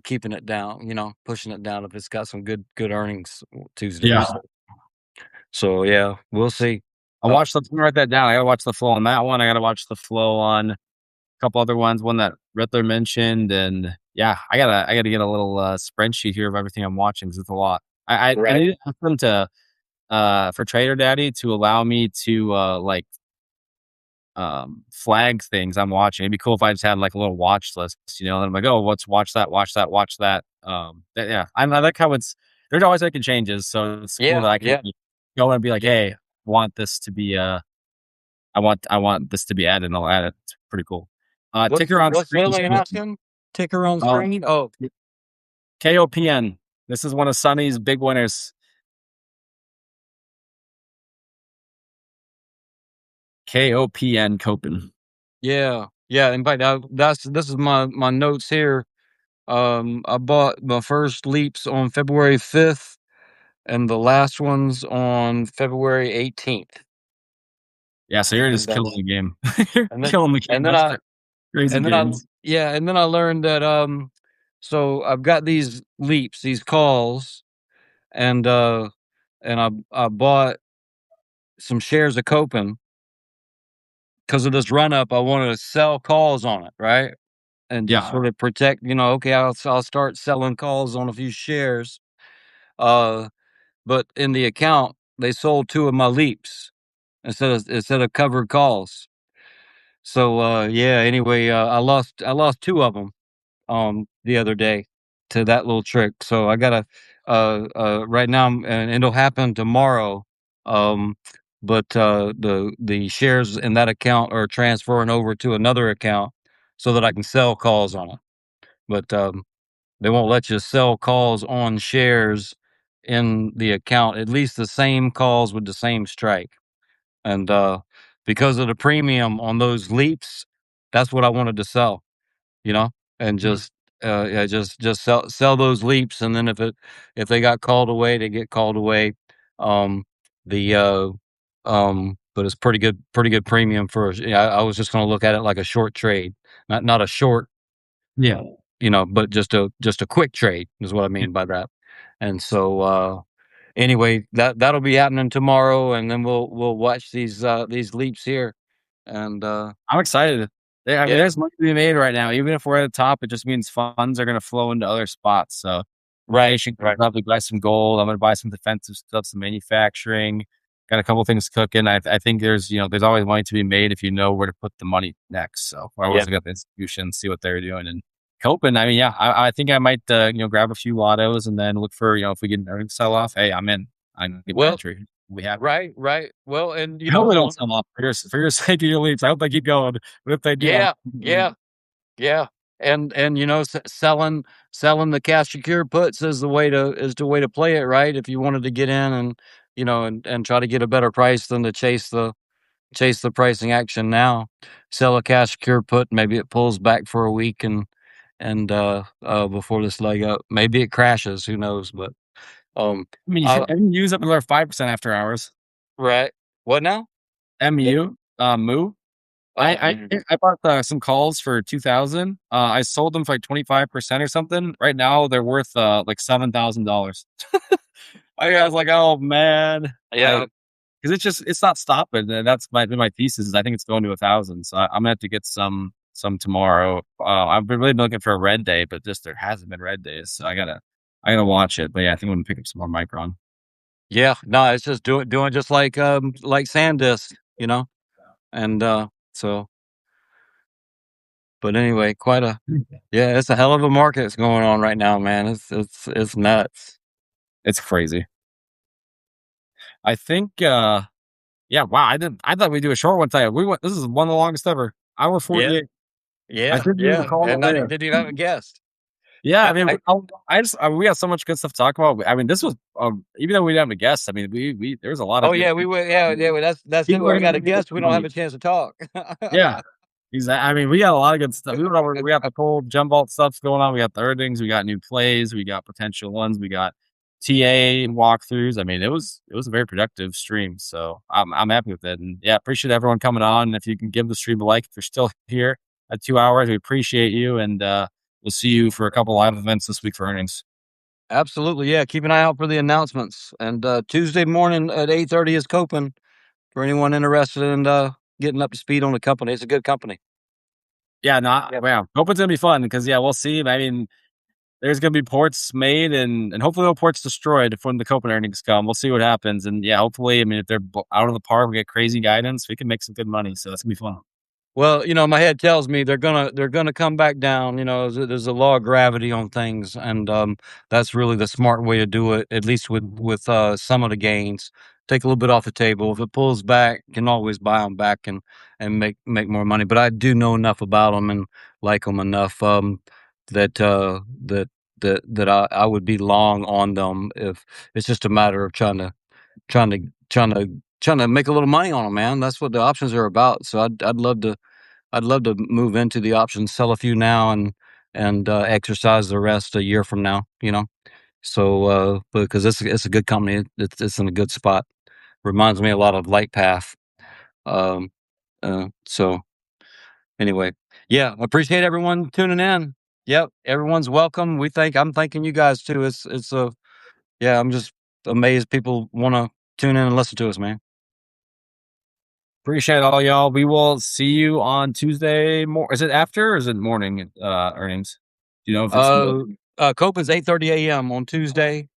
keeping it down. Pushing it down if it's got some good earnings Tuesday. Yeah. So yeah, we'll see. I Uh, watched. Let me write that down. I gotta watch the flow on that one. I gotta watch the flow on a couple other ones. One that Rittler mentioned, and yeah, I gotta get a little spreadsheet here of everything I'm watching because it's a lot. I right. need to ask them to for Trader Daddy to allow me to like flag things I'm watching. It'd be cool if I just had like a little watch list, and I'm like, oh, let's watch that. Yeah. I like how they're always making changes, so it's cool Yeah, that I can yeah, go and be like, yeah. "Hey, I want this to be, I want this to be added," and I'll add it. It's pretty cool. Ticker on What's the screen other is one you're Kopin. asking? Ticker on Uh, screen? Oh, KOPN. This is one of Sonny's big winners. KOPN, Kopin. yeah, yeah. In fact, this is my notes here. I bought my first leaps on February 5th, and the last ones on February 18th. Yeah, so you're just And killing the game. You're and then killing the game. and then That's I crazy and then I gains. yeah, and then I learned that so I've got these leaps, these calls, and I bought some shares of Copen because of this run up. I wanted to sell calls on it, right? And just Yeah. sort of protect, okay, I'll start selling calls on a few shares. Uh, but in the account, they sold 2 of my leaps instead of covered calls. So yeah, anyway, I lost 2 of them the other day to that little trick. So I gotta right now, and it'll happen tomorrow. Um, but the shares in that account are transferring over to another account so that I can sell calls on it. But they won't let you sell calls on shares in the account, at least the same calls with the same strike. And because of the premium on those leaps, that's what I wanted to sell, you know, and Mhm. just yeah, just sell those leaps, and then if they got called away, they get called away. Um, the but it's pretty good premium for. Yeah, I was just going to look at it like a short trade, not a short, Yeah. but just a quick trade is what I Yeah. mean by that. And so anyway, that'll be happening tomorrow, and then we'll watch these leaps here, and I'm excited. I mean, yeah, there's money to be made right now. Even if we're at the top, it just means funds are going to flow into other spots. So right, inflation comes right. up. We buy some gold. I'm going to buy some defensive stuff, some manufacturing. Got a couple things cooking. I think there's always money to be made if you know where to put the money next. So I Yeah. always look at the institutions, see what they're doing. And Copen, I mean, yeah, I think I might, grab a few lottos and then look for, if we get an earnings sell off, hey, I'm in. I can get my Well, entry. We have. right, right. Well, and I hope they don't sell off for your sake of your leads. I hope they keep going. But if they do, I'm yeah, yeah, yeah. And selling the cash secure puts is the way to play it, right? If you wanted to get in and and try to get a better price than to chase the pricing action now, sell a cash secure put. Maybe it pulls back for a week and before this leg up, maybe it crashes. Who knows? But um, I mean, I MU's up another 5% after hours. right. What now? MU, Moo. Oh, I bought some calls for 2,000. I sold them for like 25% or something. Right now, they're worth like $7,000. I was like, oh man, yeah. because it's not stopping. And that's my thesis is I think it's going to 1,000. So I'm gonna have to get some tomorrow. I've been really looking for a red day, but just there hasn't been red days. So I gotta watch it. But yeah, I think I'm gonna pick up some more Micron. Yeah, no, it's just doing just like SanDisk, and so. But anyway, yeah, it's a hell of a market that's going on right now, man. It's nuts. It's crazy. I think yeah, wow, I thought we'd do a short one tonight. This is one of the longest ever. Hour Yeah, 48. I yeah, think we were yeah. calling it And I there. didn't even have a guest. Yeah, I I, mean, I we got so much good stuff to talk about. I mean, this was even though we didn't have a guest, I mean, we there was a lot oh of good yeah, we were yeah yeah. Well, that's it. people are When we gonna got a be making guest, we don't have money. a chance to talk. Yeah. I mean, we got a lot of good stuff. We got the cold jump vault stuff going on. We got the earnings. We got new plays. We got potential ones. We got TA walkthroughs. I mean, it was a very productive stream. So I'm happy with it. And yeah, appreciate everyone coming on. And if you can give the stream a like, if you're still here at 2 hours, we appreciate you. And we'll see you for a couple live events this week for earnings. Absolutely, yeah. Keep an eye out for the announcements. And Tuesday morning at 8:30 is Copen for anyone interested in getting up to speed on the company. It's a good company. Yeah, no, Yeah. yeah. Hope it's gonna be fun because yeah, we'll see. I mean, there's gonna be ports made and hopefully no ports destroyed when the Copen earnings come. We'll see what happens. And yeah, hopefully, I mean, if they're out of the park, we get crazy guidance, we can make some good money. So it's gonna be fun. Well, my head tells me they're gonna come back down. There's a law of gravity on things, and that's really the smart way to do it. At least with some of the gains, take a little bit off the table. If it pulls back, you can always buy them back and make more money. But I do know enough about them and like them enough that I would be long on them if it's just a matter of trying to trying to trying to make a little money on them, man. That's what the options are about. So I'd love to move into the options, sell a few now and exercise the rest a year from now. So because it's a good company, it's in a good spot. Reminds me a lot of Lightpath. Um, so anyway, yeah, appreciate everyone tuning in. Yep, everyone's welcome. I'm thanking you guys too. It's a Yeah, I'm just amazed people want to tune in and listen to us, man. Appreciate all y'all. We will see you on Tuesday. Is it after or is it morning earnings? Do you know if it's Uh, Copen's 8:30 a.m. on Tuesday.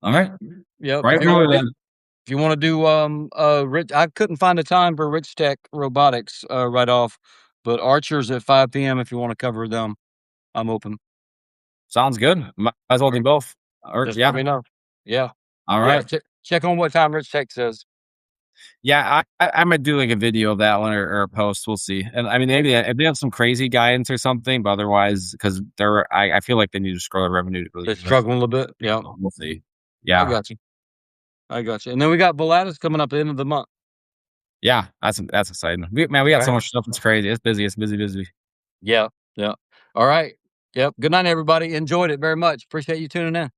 all right? Yep. Right early then. If you want to do Rich, I couldn't find a time for Rich Tech Robotics right off, but Archer's at 5 p.m. if you want to cover them. I'm open. Sounds good. Might as well do both. Or Just let yeah. me know. Yeah. All Yeah. right. Check on what time Rich Tech says. Yeah, I might do like a video of that one or a post. We'll see. And I mean, maybe if they have some crazy guidance or something, but otherwise, because I feel like they need to grow their revenue to really They're invest. struggling a little bit. Yeah. We'll see. I Yeah, got you. I got you. And then we got Volatus coming up at the end of the month. yeah, that's exciting. We got so Right. much stuff. It's crazy. It's busy. It's busy, busy. Yeah. Yeah. All right. Yep. Good night, everybody. Enjoyed it very much. Appreciate you tuning in.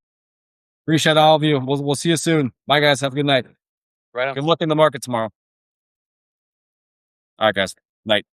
Appreciate all of you. We'll see you soon. Bye, guys. Have a good night. Right on. Good luck in the market tomorrow. All right, guys. Night.